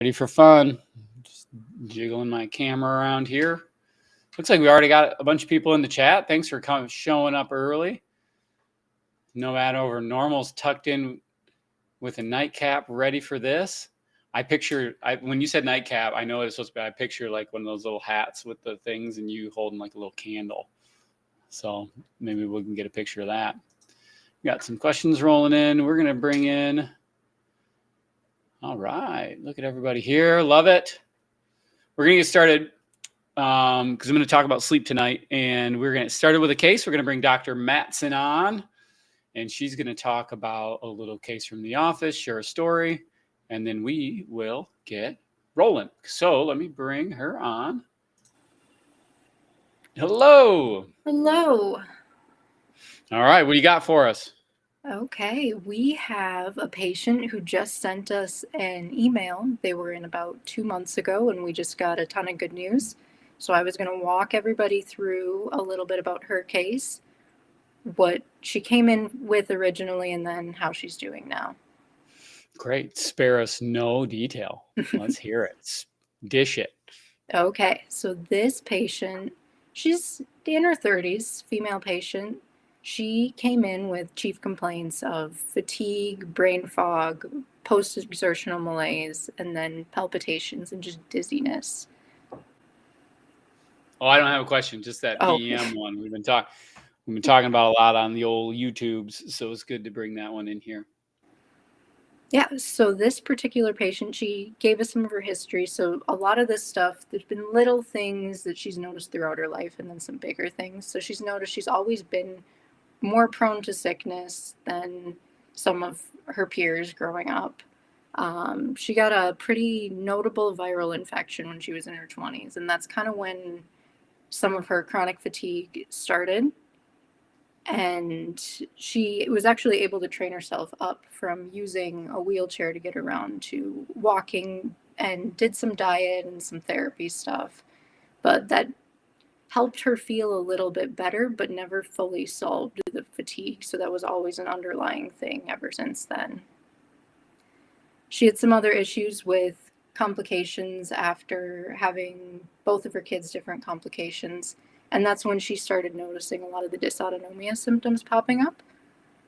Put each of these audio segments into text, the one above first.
Ready for fun. Just jiggling my camera around here. Looks like we already got a bunch of people in the chat. Thanks for showing up early. Nomad Over Normal's tucked in with a nightcap ready for this. When you said nightcap, I know what it's supposed to be. I picture like one of those little hats with the things and you holding like a little candle. So maybe we can get a picture of that. We got some questions rolling in. We're going to bring in. All right. Look at everybody here. Love it. We're going to get started because I'm going to talk about sleep tonight. And we're going to get started with a case. We're going to bring Dr. Matson on. And she's going to talk about a little case from the office, share a story, and then we will get rolling. So let me bring her on. Hello. Hello. All right. What do you got for us? Okay, we have a patient who just sent us an email. They were in about 2 months ago, and we just got a ton of good news. So I was going to walk everybody through a little bit about her case, what she came in with originally, and then how she's doing now. Great. Spare us no detail. Let's hear it. Dish it. Okay, so this patient, she's in her 30s, female patient. She came in with chief complaints of fatigue, brain fog, post-exertional malaise, and then palpitations and just dizziness. Oh, I don't have a question. Just that BEM one. We've been talking about a lot on the old YouTubes, so it's good to bring that one in here. Yeah, so this particular patient, she gave us some of her history. So a lot of this stuff, there's been little things that she's noticed throughout her life and then some bigger things. So she's noticed she's always been more prone to sickness than some of her peers growing up. She got a pretty notable viral infection when she was in her 20s, and that's kind of when some of her chronic fatigue started. And she was actually able to train herself up from using a wheelchair to get around to walking, and did some diet and some therapy stuff. But that helped her feel a little bit better, but never fully solved the fatigue. So that was always an underlying thing ever since then. She had some other issues with complications after having both of her kids different complications. And that's when she started noticing a lot of the dysautonomia symptoms popping up.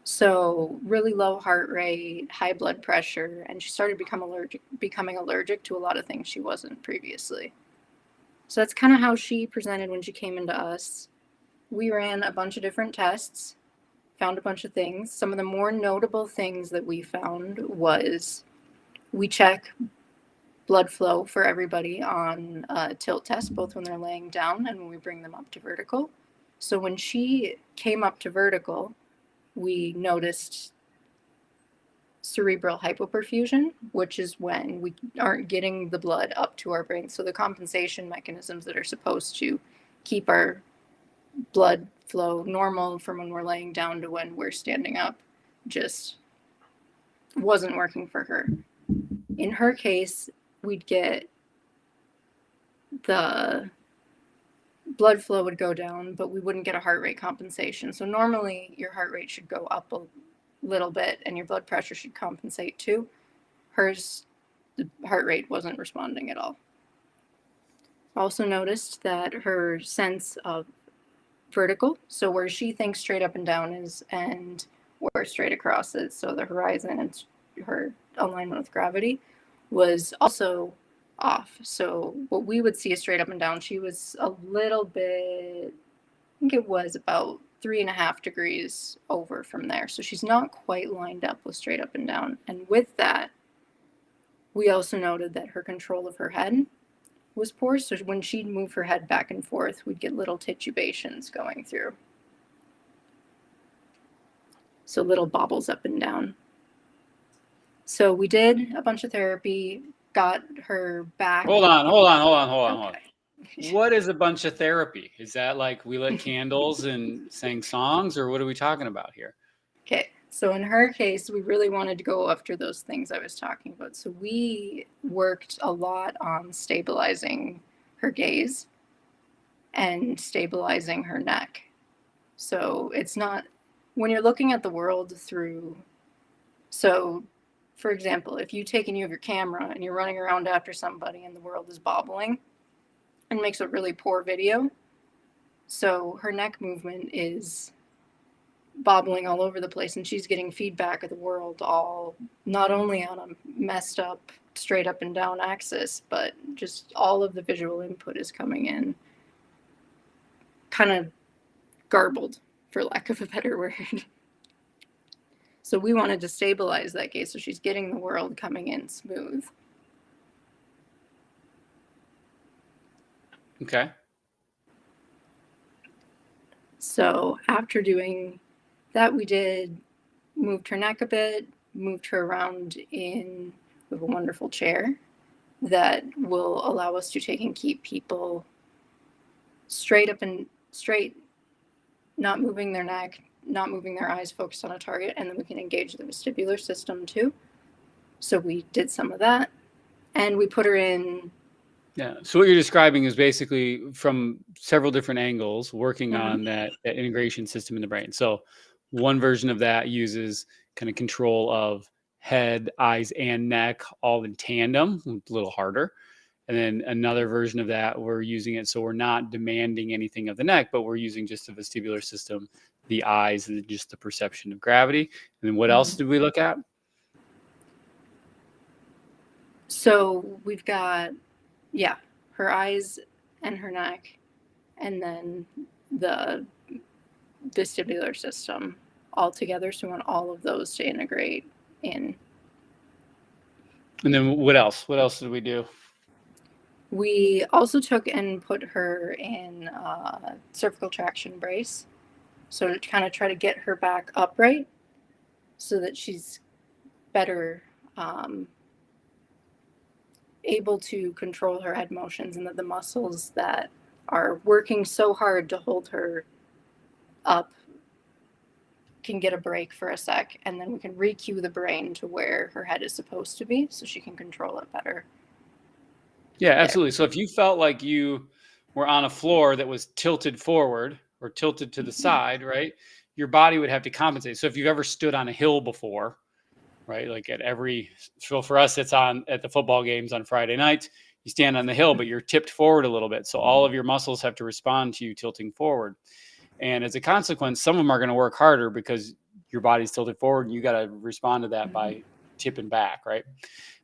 So really low heart rate, high blood pressure, and she started becoming allergic to a lot of things she wasn't previously. So that's kind of how she presented when she came into us. We ran a bunch of different tests, found a bunch of things. Some of the more notable things that we found was we check blood flow for everybody on a tilt test, both when they're laying down and when we bring them up to vertical. So when she came up to vertical, we noticed cerebral hypoperfusion, which is when we aren't getting the blood up to our brain. So the compensation mechanisms that are supposed to keep our blood flow normal from when we're laying down to when we're standing up just wasn't working for her. In her case, we'd get the blood flow would go down, but we wouldn't get a heart rate compensation. So normally your heart rate should go up a little bit and your blood pressure should compensate too. Hers, the heart rate wasn't responding at all. Also noticed that her sense of vertical, so where she thinks straight up and down is and where straight across is, so the horizon and her alignment with gravity, was also off. So what we would see as straight up and down, she was a little bit, I think it was about 3.5 degrees over from there. So she's not quite lined up with straight up and down. And with that, we also noted that her control of her head was poor. So when she'd move her head back and forth, we'd get little titubations going through. So little bobbles up and down. So we did a bunch of therapy, got her back. Hold on. What is a bunch of therapy? Is that like we lit candles and sang songs, or what are we talking about here? Okay, so in her case, we really wanted to go after those things I was talking about. So we worked a lot on stabilizing her gaze and stabilizing her neck. So it's not, when you're looking at the world through, so for example, if you take and you have your camera and you're running around after somebody and the world is bobbling and makes a really poor video, so her neck movement is bobbling all over the place and she's getting feedback of the world all not only on a messed up straight up and down axis, but just all of the visual input is coming in kind of garbled, for lack of a better word. So we wanted to stabilize that case so she's getting the world coming in smooth. Okay. So after doing that, we moved her neck a bit, moved her around in with a wonderful chair that will allow us to take and keep people straight up and straight, not moving their neck, not moving their eyes, focused on a target, and then we can engage the vestibular system too. So we did some of that, and we put her in. Yeah. So what you're describing is basically from several different angles working on that integration system in the brain. So one version of that uses kind of control of head, eyes, and neck all in tandem, a little harder. And then another version of that, we're using it so we're not demanding anything of the neck, but we're using just the vestibular system, the eyes, and just the perception of gravity. And then what else did we look at? So we've got, her eyes and her neck, and then the vestibular system all together. So we want all of those to integrate in. And then what else? What else did we do? We also took and put her in a cervical traction brace. So to kind of try to get her back upright so that she's better able to control her head motions, and that the muscles that are working so hard to hold her up can get a break for a sec, and then we can re-cue the brain to where her head is supposed to be so she can control it better. Yeah, absolutely. So if you felt like you were on a floor that was tilted forward or tilted to the side, right, your body would have to compensate. So if you've ever stood on a hill before, right, like so for us, it's on at the football games on Friday nights, you stand on the hill, but you're tipped forward a little bit. So all of your muscles have to respond to you tilting forward. And as a consequence, some of them are going to work harder because your body's tilted forward and you got to respond to that by tipping back, right?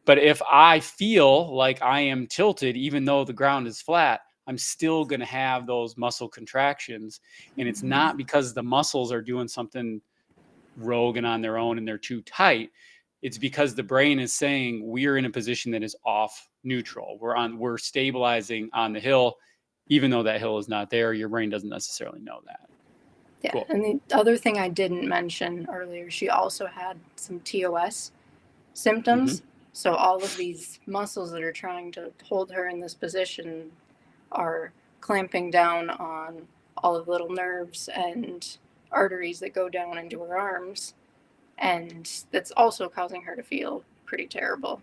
But if I feel like I am tilted, even though the ground is flat, I'm still going to have those muscle contractions. And it's not because the muscles are doing something rogue and on their own and they're too tight. It's because the brain is saying we're in a position that is off neutral. We're stabilizing on the hill, even though that hill is not there. Your brain doesn't necessarily know that. Yeah. Cool. And the other thing I didn't mention earlier, she also had some TOS symptoms. So all of these muscles that are trying to hold her in this position are clamping down on all of the little nerves and arteries that go down into her arms. And that's also causing her to feel pretty terrible.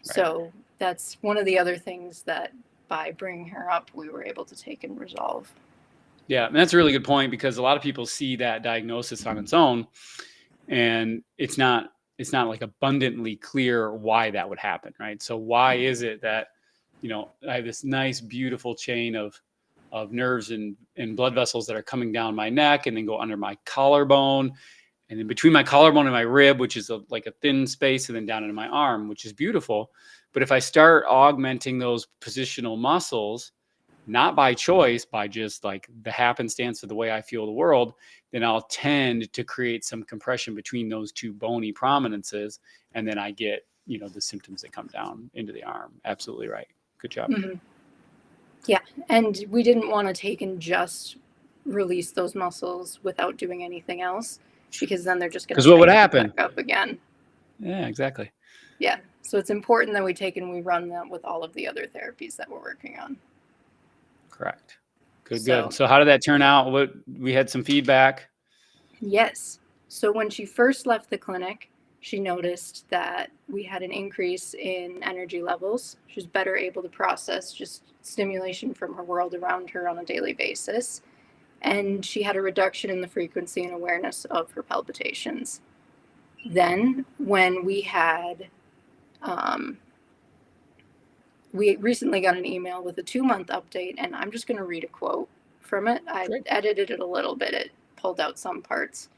Right. So that's one of the other things that by bringing her up, we were able to take and resolve. Yeah, and that's a really good point because a lot of people see that diagnosis on its own, and it's not like abundantly clear why that would happen, right? So why is it that, I have this nice, beautiful chain of nerves and blood vessels that are coming down my neck and then go under my collarbone, and then between my collarbone and my rib, which is like a thin space, and then down into my arm, which is beautiful. But if I start augmenting those positional muscles, not by choice, by just like the happenstance of the way I feel the world, then I'll tend to create some compression between those two bony prominences. And then I get, the symptoms that come down into the arm. Absolutely right. Good job. Mm-hmm. Yeah. And we didn't want to take and just release those muscles without doing anything else, because then they're just going to because what would happen back up again. Yeah, exactly. Yeah. So it's important that we take and we run that with all of the other therapies that we're working on. Correct. Good. So how did that turn out? We had some feedback. Yes. So when she first left the clinic, she noticed that we had an increase in energy levels. She was better able to process just stimulation from her world around her on a daily basis. And she had a reduction in the frequency and awareness of her palpitations. Then when we recently got an email with a 2-month update, and I'm just going to read a quote from it. I edited it a little bit. It pulled out some parts.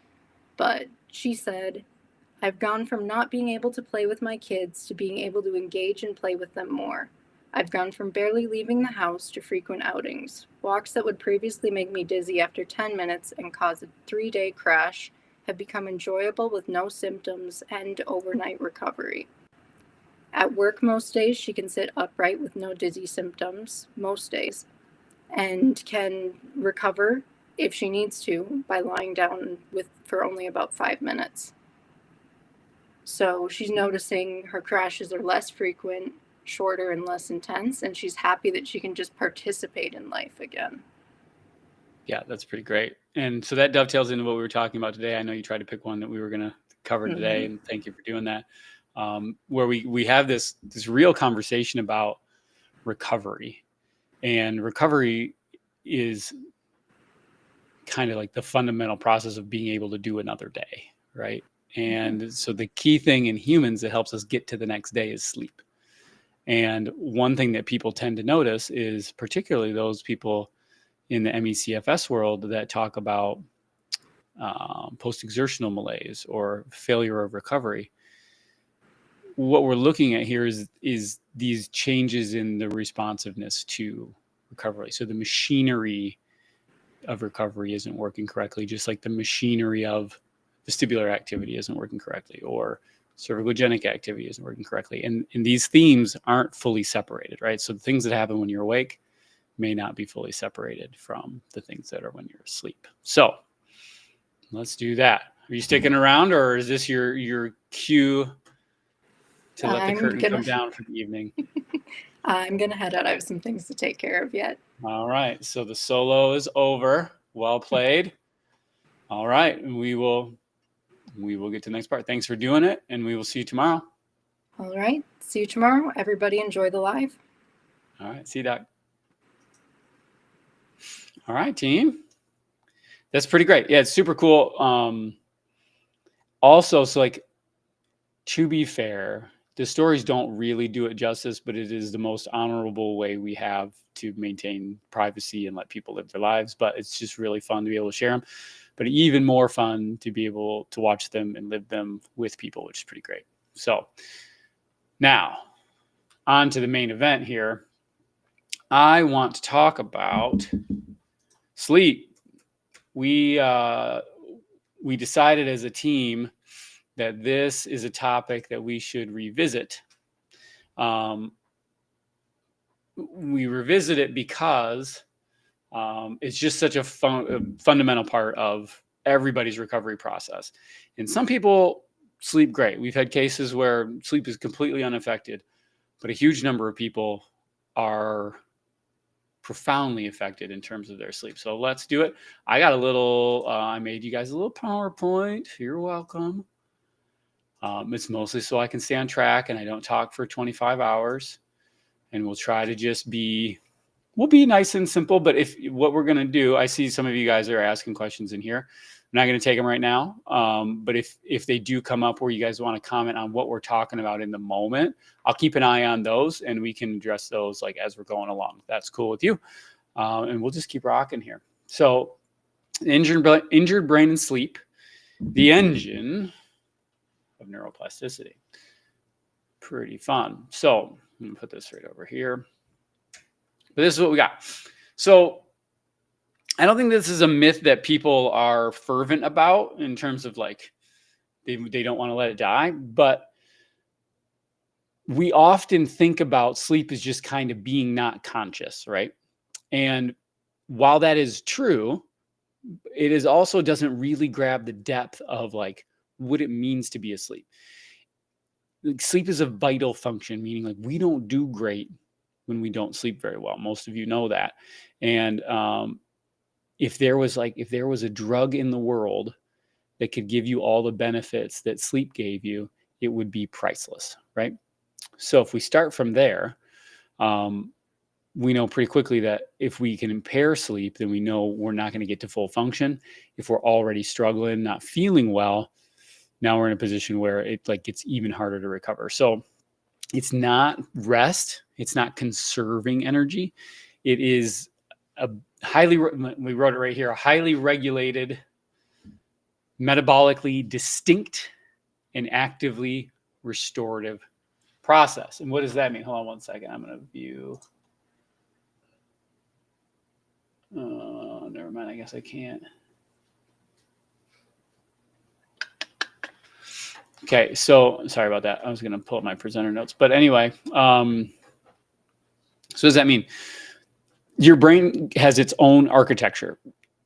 But she said, "I've gone from not being able to play with my kids to being able to engage and play with them more. I've gone from barely leaving the house to frequent outings. Walks that would previously make me dizzy after 10 minutes and cause a 3-day crash have become enjoyable with no symptoms and overnight recovery. At work most days, she can sit upright with no dizzy symptoms, most days, and can recover if she needs to by lying down for only about 5 minutes. So she's noticing her crashes are less frequent, shorter, and less intense, and she's happy that she can just participate in life again." Yeah, that's pretty great. And so that dovetails into what we were talking about today. I know you tried to pick one that we were going to cover today, and thank you for doing that. Where we have this real conversation about recovery, and recovery is kind of like the fundamental process of being able to do another day, right? And so the key thing in humans that helps us get to the next day is sleep. And one thing that people tend to notice is, particularly those people in the MECFS world that talk about post-exertional malaise or failure of recovery, what we're looking at here is these changes in the responsiveness to recovery. So the machinery of recovery isn't working correctly, just like the machinery of vestibular activity isn't working correctly, or cervicogenic activity isn't working correctly. And these themes aren't fully separated, right? So the things that happen when you're awake may not be fully separated from the things that are when you're asleep. So let's do that. Are you sticking around, or is this your cue to let the curtain come down for the evening? I'm going to head out. I have some things to take care of yet. All right. So the solo is over. Well played. All right. We will get to the next part. Thanks for doing it, and we will see you tomorrow. All right. See you tomorrow. Everybody enjoy the live. All right. See you, Doc. All right, team. That's pretty great. Yeah, it's super cool. Also, so like, to be fair, the stories don't really do it justice, but it is the most honorable way we have to maintain privacy and let people live their lives. But it's just really fun to be able to share them. But even more fun to be able to watch them and live them with people, which is pretty great. So now on to the main event here. I want to talk about sleep. We decided as a team that this is a topic that we should revisit. We revisit it because it's just such a fundamental part of everybody's recovery process. And some people sleep great. We've had cases where sleep is completely unaffected, but a huge number of people are profoundly affected in terms of their sleep. So let's do it. I got a little, I made you guys a little PowerPoint. You're welcome. It's mostly so I can stay on track and I don't talk for 25 hours. And we'll try to just we'll be nice and simple. But what we're going to do, I see some of you guys are asking questions in here. I'm not going to take them right now. But if they do come up where you guys want to comment on what we're talking about in the moment, I'll keep an eye on those and we can address those like as we're going along. That's cool with you. And we'll just keep rocking here. So injured brain and sleep, the engine of neuroplasticity. Pretty fun. So I'm gonna put this right over here. But this is what we got. So I don't think this is a myth that people are fervent about in terms of like they don't want to let it die, but we often think about sleep as just kind of being not conscious, right? And while that is true, it is also doesn't really grab the depth of like what it means to be asleep. Like, sleep is a vital function, meaning like we don't do great when we don't sleep very well. Most of you know that. And if there was a drug in the world that could give you all the benefits that sleep gave you, it would be priceless, right? So if we start from there, we know pretty quickly that if we can impair sleep, then we know we're not going to get to full function. If we're already struggling, not feeling well, now we're in a position where it like gets even harder to recover. So it's not rest. It's not conserving energy. It is a we wrote it right here, a highly regulated, metabolically distinct, and actively restorative process. And what does that mean? Hold on one second. I'm going to view. Never mind. I guess I can't. Okay, so sorry about that. I was going to pull up my presenter notes. But anyway, so does that mean your brain has its own architecture,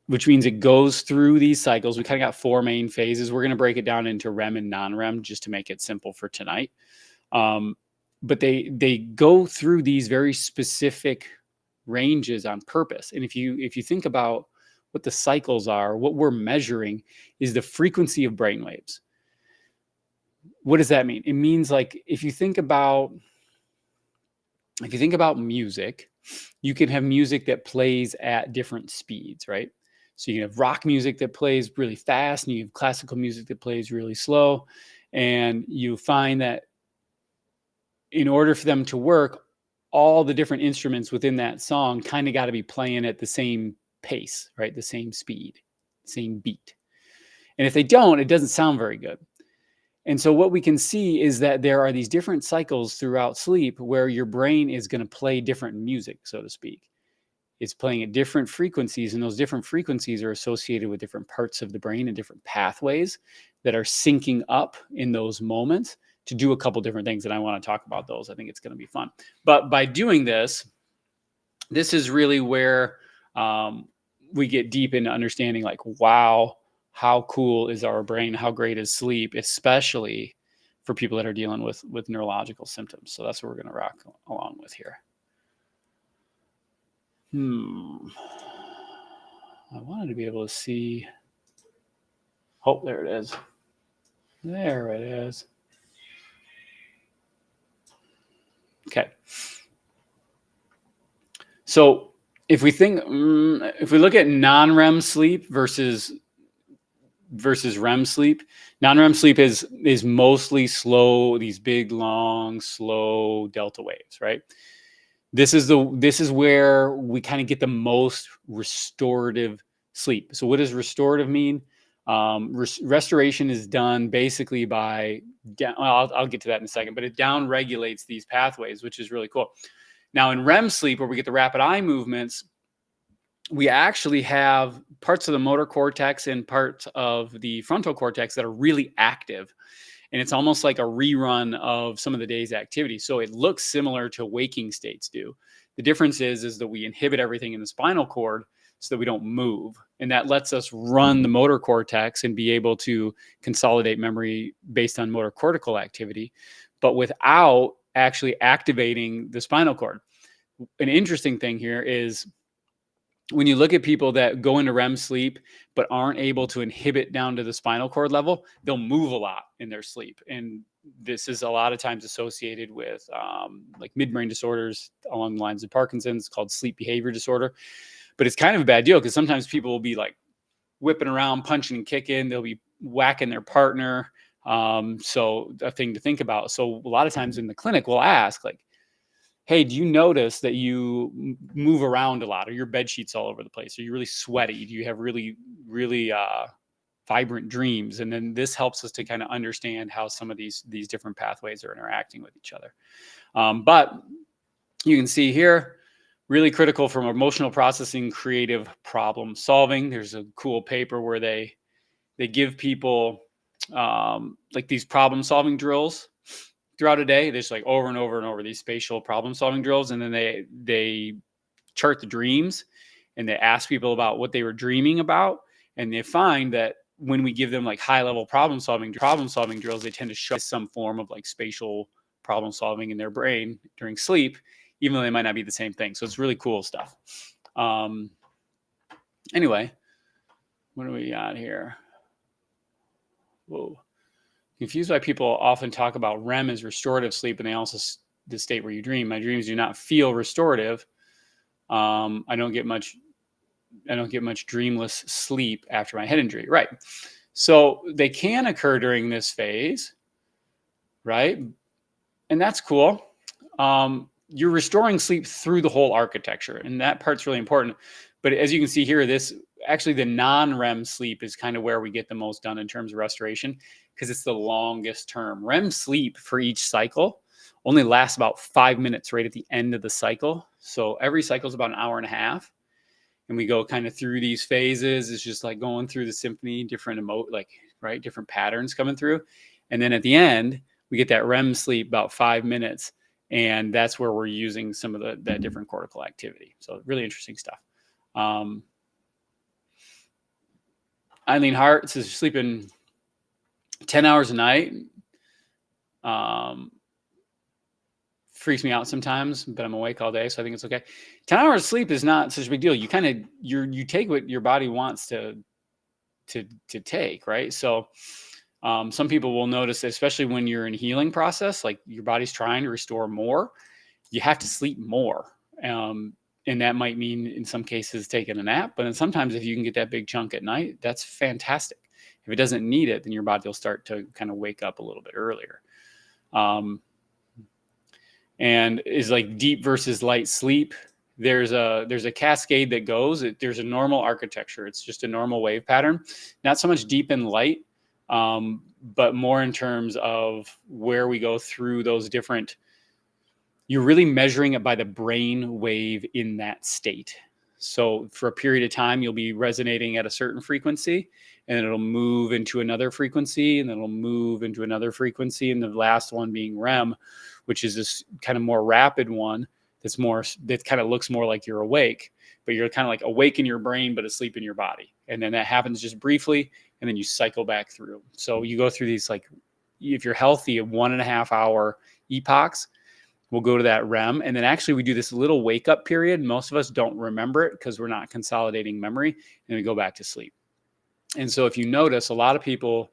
which means it goes through these cycles. We kind of got 4 main phases. We're going to break it down into REM and non-REM just to make it simple for tonight. But they go through these very specific ranges on purpose. And if you think about what the cycles are, what we're measuring is the frequency of brain waves. What does that mean? It means like if you think about music, you can have music that plays at different speeds, right? So you can have rock music that plays really fast, and you have classical music that plays really slow. And you find that in order for them to work, all the different instruments within that song kind of got to be playing at the same pace, right? The same speed, same beat. And if they don't, it doesn't sound very good. And so what we can see is that there are these different cycles throughout sleep where your brain is going to play different music, so to speak. It's playing at different frequencies, and those different frequencies are associated with different parts of the brain and different pathways that are syncing up in those moments to do a couple different things. And I want to talk about those. I think it's going to be fun. But by doing this is really where we get deep into understanding like, wow, how cool is our brain? How great is sleep, especially for people that are dealing with neurological symptoms. So that's what we're going to rock along with here. I wanted to be able to see. Oh, there it is. There it is. Okay. So if we look at non-REM sleep versus REM sleep, non-REM sleep is mostly slow, these big, long, slow delta waves, right? This is where we kind of get the most restorative sleep. So what does restorative mean? Restoration is done basically by, I'll get to that in a second, but it down regulates these pathways, which is really cool. Now in REM sleep, where we get the rapid eye movements, we actually have parts of the motor cortex and parts of the frontal cortex that are really active. And it's almost like a rerun of some of the day's activity. So it looks similar to waking states do. The difference is that we inhibit everything in the spinal cord so that we don't move. And that lets us run the motor cortex and be able to consolidate memory based on motor cortical activity, but without actually activating the spinal cord. An interesting thing here is when you look at people that go into REM sleep but aren't able to inhibit down to the spinal cord level, they'll move a lot in their sleep. And this is a lot of times associated with like midbrain disorders along the lines of Parkinson's, called sleep behavior disorder. But it's kind of a bad deal because sometimes people will be like whipping around, punching and kicking. They'll be whacking their partner. So a thing to think about. So a lot of times in the clinic, we'll ask like, hey, do you notice that you move around a lot? Are your bed sheets all over the place? Are you really sweaty? Do you have really, really vibrant dreams? And then this helps us to kind of understand how some of these different pathways are interacting with each other. But you can see here, really critical from emotional processing, creative problem solving. There's a cool paper where they give people like these problem solving drills throughout a day. There's like over and over and over these spatial problem solving drills. And then they chart the dreams and they ask people about what they were dreaming about. And they find that when we give them like high level problem solving drills, they tend to show some form of like spatial problem solving in their brain during sleep, even though they might not be the same thing. So it's really cool stuff. Anyway, what do we got here? Whoa. Confused why people often talk about REM as restorative sleep, and they also the state where you dream. My dreams do not feel restorative. I don't get much dreamless sleep after my head injury. Right. So they can occur during this phase, right? And that's cool. You're restoring sleep through the whole architecture, and that part's really important. But as you can see here, this actually the non-REM sleep is kind of where we get the most done in terms of restoration, because it's the longest term. REM sleep for each cycle only lasts about 5 minutes right at the end of the cycle. So every cycle is about an hour and a half. And we go kind of through these phases. It's just like going through the symphony, different different patterns coming through. And then at the end, we get that REM sleep about 5 minutes. And that's where we're using some of that different cortical activity. So really interesting stuff. Eileen Hart says sleeping 10 hours a night. Freaks me out sometimes, but I'm awake all day, so I think it's okay. 10 hours of sleep is not such a big deal. You kind of you take what your body wants to take, right? So some people will notice that, especially when you're in a healing process, like your body's trying to restore more, you have to sleep more. And that might mean in some cases taking a nap, but then sometimes if you can get that big chunk at night, that's fantastic. If it doesn't need it, then your body will start to kind of wake up a little bit earlier. And is like deep versus light sleep. There's a cascade that goes. There's a normal architecture. It's just a normal wave pattern. Not so much deep and light, but more in terms of where we go through those different. You're really measuring it by the brain wave in that state. So for a period of time, you'll be resonating at a certain frequency, and it'll move into another frequency, and then it'll move into another frequency, and the last one being REM, which is this kind of more rapid one that kind of looks more like you're awake, but you're kind of like awake in your brain, but asleep in your body. And then that happens just briefly, and then you cycle back through. So you go through these, like, if you're healthy, 1.5 hour epochs. We'll go to that REM. And then actually we do this little wake up period. Most of us don't remember it because we're not consolidating memory, and we go back to sleep. And so if you notice, a lot of people,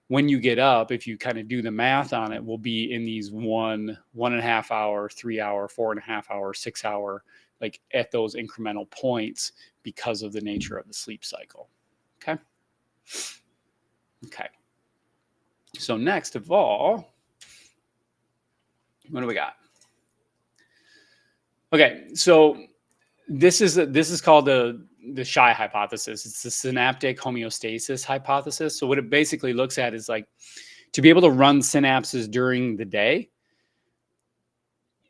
when you get up, if you kind of do the math on it, will be in these 1.5 hour, 3 hour, 4.5 hour, 6 hour, like at those incremental points because of the nature of the sleep cycle. Okay. Okay. So next of all, what do we got? Okay, so this is called the SHI hypothesis. It's the synaptic homeostasis hypothesis. So what it basically looks at is, like, to be able to run synapses during the day,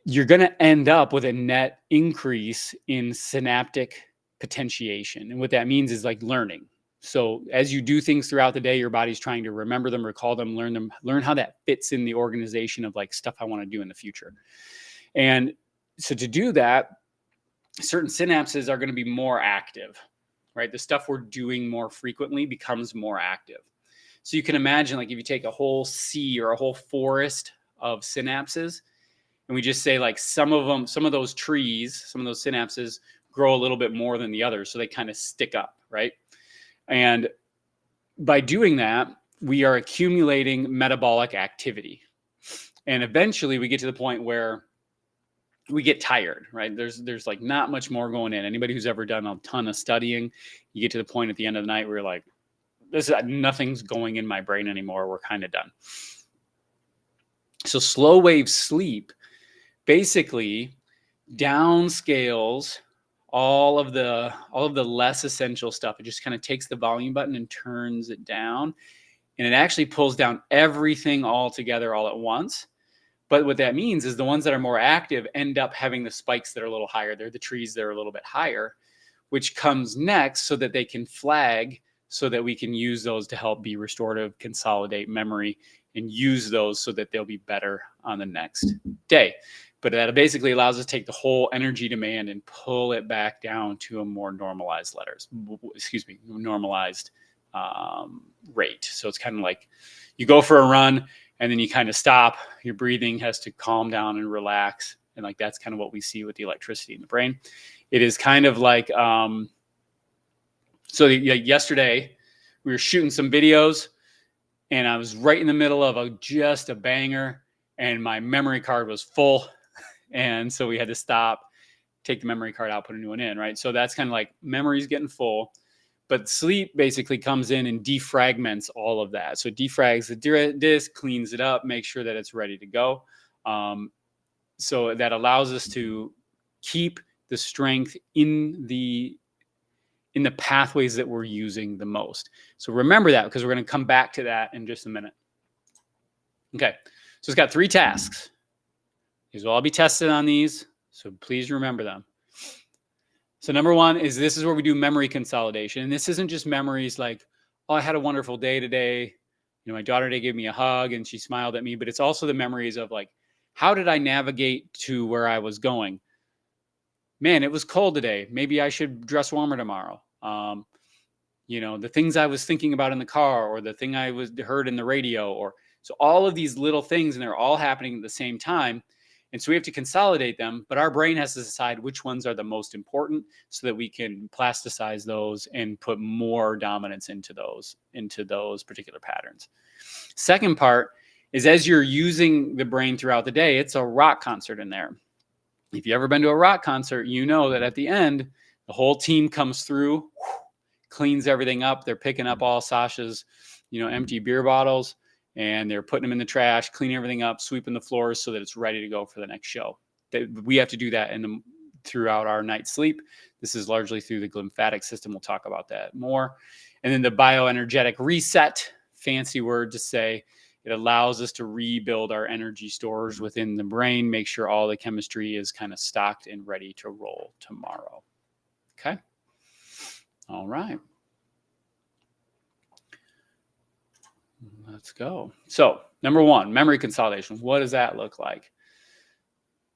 you're going to end up with a net increase in synaptic potentiation. And what that means is like learning. So as you do things throughout the day, your body's trying to remember them, recall them, learn how that fits in the organization of like stuff I want to do in the future. And so to do that, certain synapses are going to be more active, right? The stuff we're doing more frequently becomes more active. So you can imagine, like, if you take a whole sea or a whole forest of synapses, and we just say, like, some of those trees, some of those synapses grow a little bit more than the others, so they kind of stick up, right? And by doing that, we are accumulating metabolic activity. And eventually we get to the point where we get tired, right? There's like not much more going in. Anybody who's ever done a ton of studying, you get to the point at the end of the night where you're like, nothing's going in my brain anymore. We're kind of done. So slow wave sleep basically downscales all of the less essential stuff. It just kind of takes the volume button and turns it down, and it actually pulls down everything all together all at once. But what that means is the ones that are more active end up having the spikes that are a little higher. They're the trees that are a little bit higher, which comes next so that they can flag, so that we can use those to help be restorative, consolidate memory, and use those so that they'll be better on the next day. But that basically allows us to take the whole energy demand and pull it back down to a more normalized normalized rate. So it's kind of like you go for a run and then you kind of stop. Your breathing has to calm down and relax. And like that's kind of what we see with the electricity in the brain. It is kind of like, yesterday we were shooting some videos and I was right in the middle of just a banger and my memory card was full. And so we had to stop, take the memory card out, put a new one in, right? So that's kind of like memory's getting full, But sleep basically comes in and defragments all of that. So it defrags the disc, cleans it up, makes sure that it's ready to go. So that allows us to keep the strength in the pathways that we're using the most. So remember that, because we're going to come back to that in just a minute. Okay, so it's got 3 tasks. These will all be tested on these, so please remember them. So number 1 is, this is where we do memory consolidation. And this isn't just memories like, oh, I had a wonderful day today. My daughter today gave me a hug and she smiled at me. But it's also the memories of like, how did I navigate to where I was going? Man, it was cold today. Maybe I should dress warmer tomorrow. The things I was thinking about in the car, or the thing I heard in the radio, or so all of these little things, and they're all happening at the same time. And so we have to consolidate them, but our brain has to decide which ones are the most important so that we can plasticize those and put more dominance into those particular patterns. Second part is, as you're using the brain throughout the day, it's a rock concert in there. If you've ever been to a rock concert, you know that at the end, the whole team comes through, cleans everything up. They're picking up all Sasha's, empty beer bottles, and they're putting them in the trash, cleaning everything up, sweeping the floors so that it's ready to go for the next show. We have to do that throughout our night's sleep. This is largely through the lymphatic system. We'll talk about that more. And then the bioenergetic reset, fancy word to say, it allows us to rebuild our energy stores within the brain, make sure all the chemistry is kind of stocked and ready to roll tomorrow. Okay. All right. Let's go. So number 1, memory consolidation. What does that look like?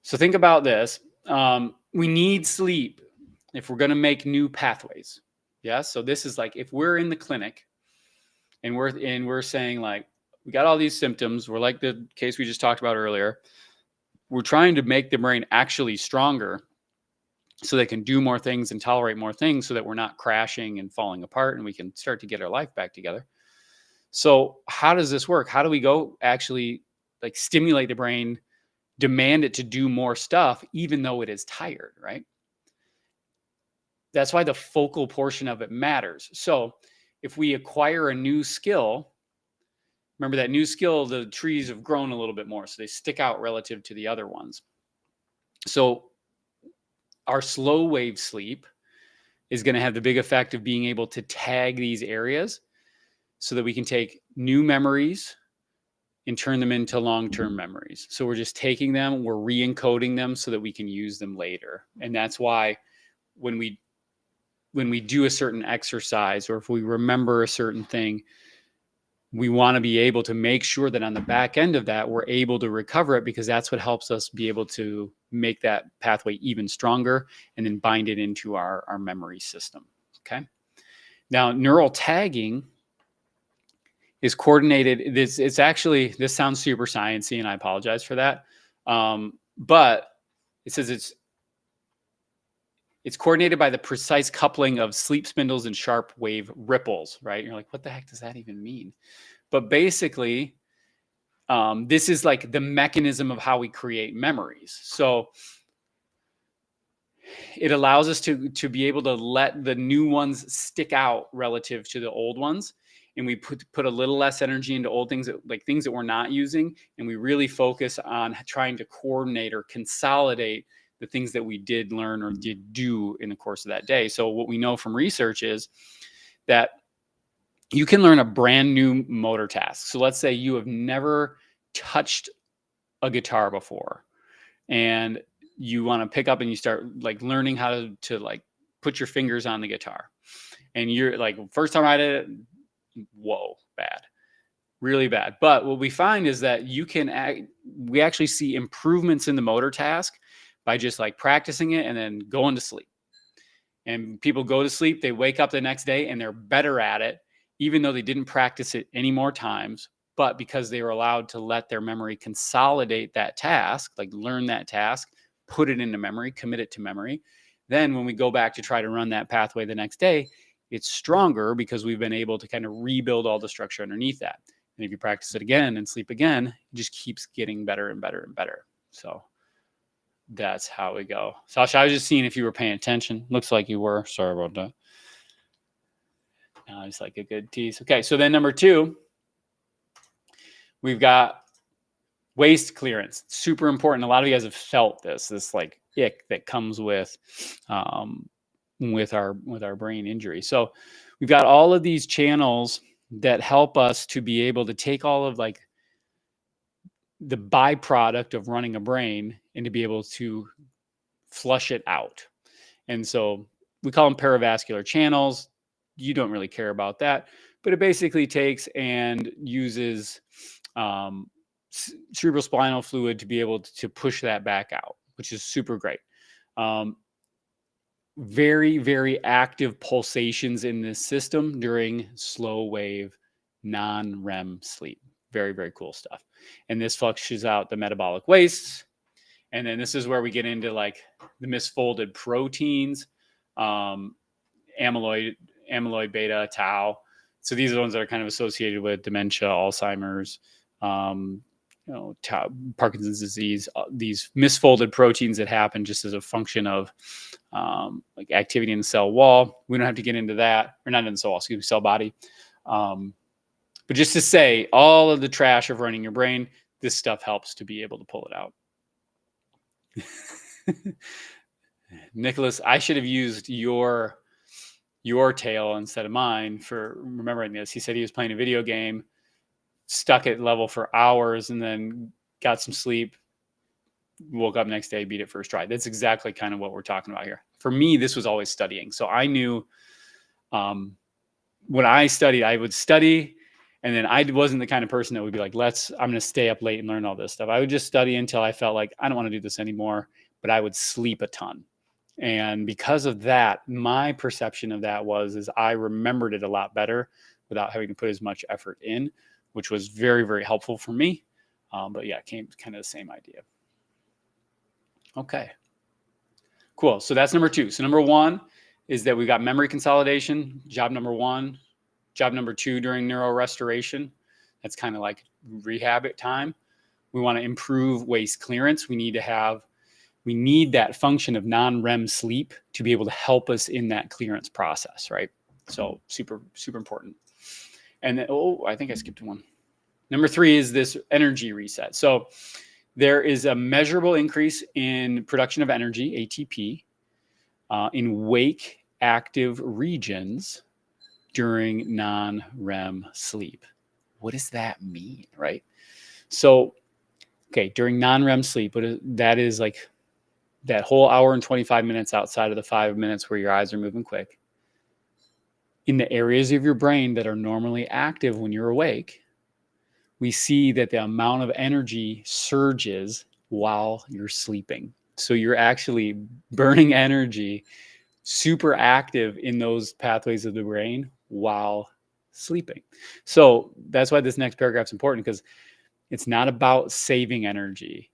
So think about this. We need sleep if we're going to make new pathways. Yeah. So this is like, if we're in the clinic and we're saying like, we got all these symptoms. We're like the case we just talked about earlier. We're trying to make the brain actually stronger so they can do more things and tolerate more things, so that we're not crashing and falling apart, and we can start to get our life back together. So how does this work? How do we go actually like stimulate the brain, demand it to do more stuff, even though it is tired, right? That's why the focal portion of it matters. So if we acquire a new skill, remember that new skill, the trees have grown a little bit more, so they stick out relative to the other ones. So our slow wave sleep is going to have the big effect of being able to tag these areas so that we can take new memories and turn them into long-term memories. So we're just taking them, we're re-encoding them so that we can use them later. And that's why when we do a certain exercise, or if we remember a certain thing, we want to be able to make sure that on the back end of that, we're able to recover it, because that's what helps us be able to make that pathway even stronger and then bind it into our memory system. Okay. Now, neural tagging is coordinated. This sounds super sciencey, and I apologize for that. But it says it's coordinated by the precise coupling of sleep spindles and sharp wave ripples, right? You're like, what the heck does that even mean? But basically, this is like the mechanism of how we create memories. So it allows us to be able to let the new ones stick out relative to the old ones. And we put a little less energy into old things, things that we're not using. And we really focus on trying to coordinate or consolidate the things that we did learn or did do in the course of that day. So what we know from research is that you can learn a brand new motor task. So let's say you have never touched a guitar before, and you want to pick up and you start like learning how to like put your fingers on the guitar. And you're like, first time I did it, whoa, bad, really bad. But what we find is that we actually see improvements in the motor task by just like practicing it and then going to sleep. And people go to sleep, they wake up the next day and they're better at it, even though they didn't practice it any more times. But because they were allowed to let their memory consolidate that task, like learn that task, put it into memory, commit it to memory. Then when we go back to try to run that pathway the next day, it's stronger because we've been able to kind of rebuild all the structure underneath that. And if you practice it again and sleep again, it just keeps getting better and better and better. So that's how we go. Sasha, I was just seeing if you were paying attention. Looks like you were. Sorry about that. Nice, like a good tease. Okay, so then number 2, we've got waste clearance. Super important. A lot of you guys have felt this like ick that comes with our brain injury. So we've got all of these channels that help us to be able to take all of like the byproduct of running a brain and to be able to flush it out. And so we call them paravascular channels. You don't really care about that, but it basically takes and uses cerebrospinal fluid to be able to push that back out, which is super great. Very, very active pulsations in this system during slow wave non-REM sleep. Very, very cool stuff. And this flushes out the metabolic wastes. And then this is where we get into like the misfolded proteins, amyloid beta, tau. So these are the ones that are kind of associated with dementia, Alzheimer's, Parkinson's disease, these misfolded proteins that happen just as a function of like activity in the cell wall. We don't have to get into that, or not in the cell wall, excuse me, cell body. But just to say, all of the trash of running your brain, this stuff helps to be able to pull it out. Nicholas, I should have used your tale instead of mine for remembering this. He said he was playing a video game, stuck at level for hours, and then got some sleep, woke up next day, beat it first try. That's exactly kind of what we're talking about here. For me, this was always studying. So I knew when I studied, I would study, and then I wasn't the kind of person that would be like, I'm going to stay up late and learn all this stuff. I would just study until I felt like I don't want to do this anymore, but I would sleep a ton. And because of that, my perception of that is I remembered it a lot better without having to put as much effort in, which was very, very helpful for me. But yeah, it came kind of the same idea. Okay, cool. So that's number 2. So number 1 is that we got memory consolidation, job number 1. Job number 2 during neuro restoration. That's kind of like rehab at time. We want to improve waste clearance. We need that function of non-REM sleep to be able to help us in that clearance process, right? So super, super important. And then, I think I skipped one. Number 3 is this energy reset. So there is a measurable increase in production of energy, ATP, in wake active regions during non-REM sleep. What does that mean, right? So, okay, during non-REM sleep, that is like that whole hour and 25 minutes outside of the 5 minutes where your eyes are moving quick. In the areas of your brain that are normally active when you're awake, we see that the amount of energy surges while you're sleeping. So you're actually burning energy, super active in those pathways of the brain while sleeping. So that's why this next paragraph is important, because it's not about saving energy.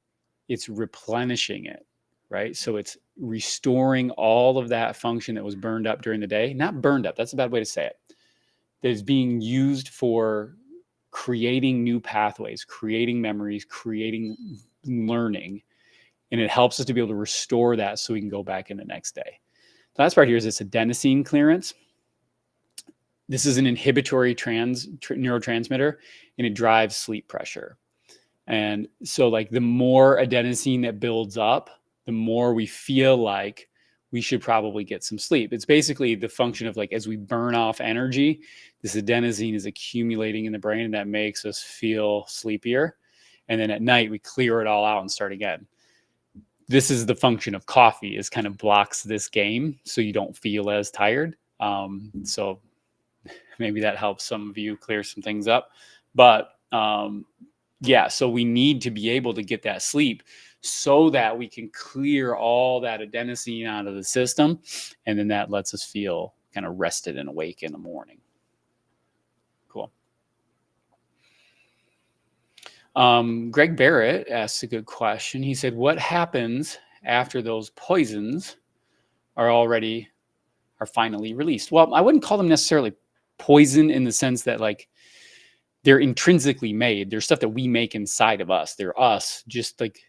It's replenishing it, right? So it's restoring all of that function that was burned up during the day. Not burned up, that's a bad way to say it. That is being used for creating new pathways, creating memories, creating learning. And it helps us to be able to restore that so we can go back in the next day. The last part here is this adenosine clearance. This is an inhibitory neurotransmitter, and it drives sleep pressure. And so like the more adenosine that builds up, the more we feel like we should probably get some sleep. It's basically the function of like, as we burn off energy, this adenosine is accumulating in the brain, and that makes us feel sleepier. And then at night we clear it all out and start again. This is the function of coffee, is kind of blocks this game so you don't feel as tired. So maybe that helps some of you clear some things up. But yeah, so we need to be able to get that sleep so that we can clear all that adenosine out of the system. And then that lets us feel kind of rested and awake in the morning. Cool. Greg Barrett asked a good question. He said, what happens after those poisons are finally released? Well, I wouldn't call them necessarily poison in the sense that like they're intrinsically made. There's stuff that we make inside of us. They're us, just like,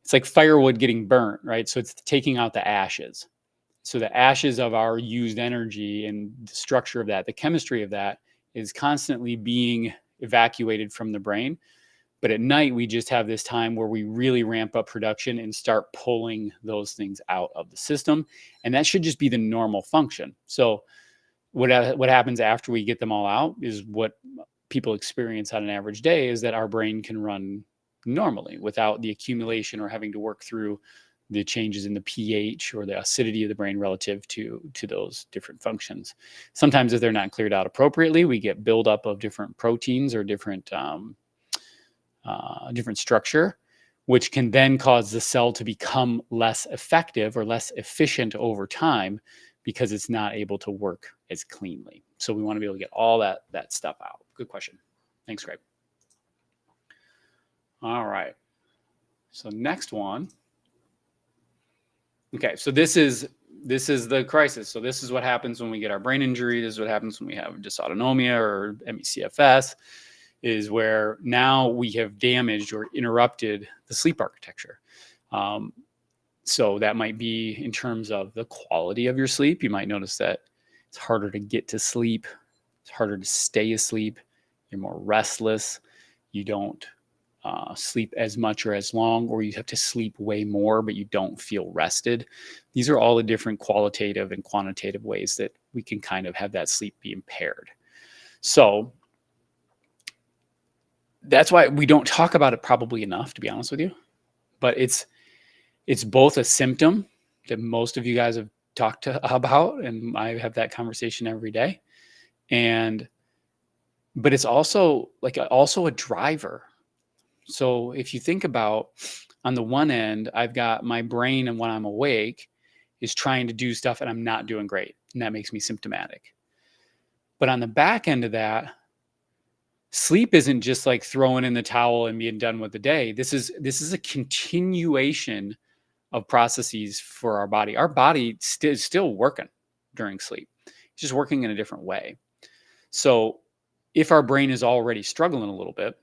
it's like firewood getting burnt, right? So it's taking out the ashes. So the ashes of our used energy and the structure of that, the chemistry of that is constantly being evacuated from the brain. But at night, we just have this time where we really ramp up production and start pulling those things out of the system. And that should just be the normal function. So what happens after we get them all out is what people experience on an average day is that our brain can run normally without the accumulation or having to work through the changes in the pH or the acidity of the brain relative to those different functions. Sometimes if they're not cleared out appropriately, we get buildup of different proteins or different structure, which can then cause the cell to become less effective or less efficient over time because it's not able to work as cleanly. So we want to be able to get all that stuff out. Good question. Thanks, Greg. All right. So next one. Okay, so this is the crisis. So this is what happens when we get our brain injury. This is what happens when we have dysautonomia or ME/CFS, is where now we have damaged or interrupted the sleep architecture. So that might be in terms of the quality of your sleep. You might notice that it's harder to get to sleep. It's harder to stay asleep. You're more restless. You don't sleep as much or as long, or you have to sleep way more, but you don't feel rested. These are all the different qualitative and quantitative ways that we can kind of have that sleep be impaired. So that's why we don't talk about it probably enough, to be honest with you. But it's both a symptom that most of you guys have talked about, and I have that conversation every day. But it's also a driver. So if you think about, on the one end, I've got my brain, and when I'm awake is trying to do stuff and I'm not doing great, and that makes me symptomatic. But on the back end of that, sleep isn't just like throwing in the towel and being done with the day. This is a continuation of processes for our body. Our body is still working during sleep. It's just working in a different way. So if our brain is already struggling a little bit,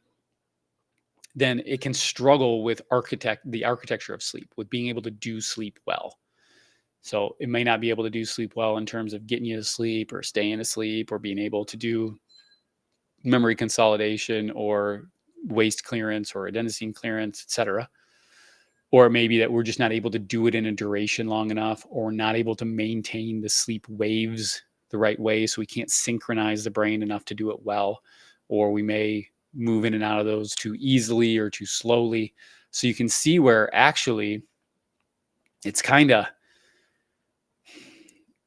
then it can struggle with the architecture of sleep, with being able to do sleep well. So it may not be able to do sleep well in terms of getting you to sleep or staying asleep or being able to do memory consolidation or waste clearance or adenosine clearance, etc. Or maybe that we're just not able to do it in a duration long enough, or not able to maintain the sleep waves the right way. So we can't synchronize the brain enough to do it well, or we may move in and out of those too easily or too slowly. So you can see where actually it's kind of,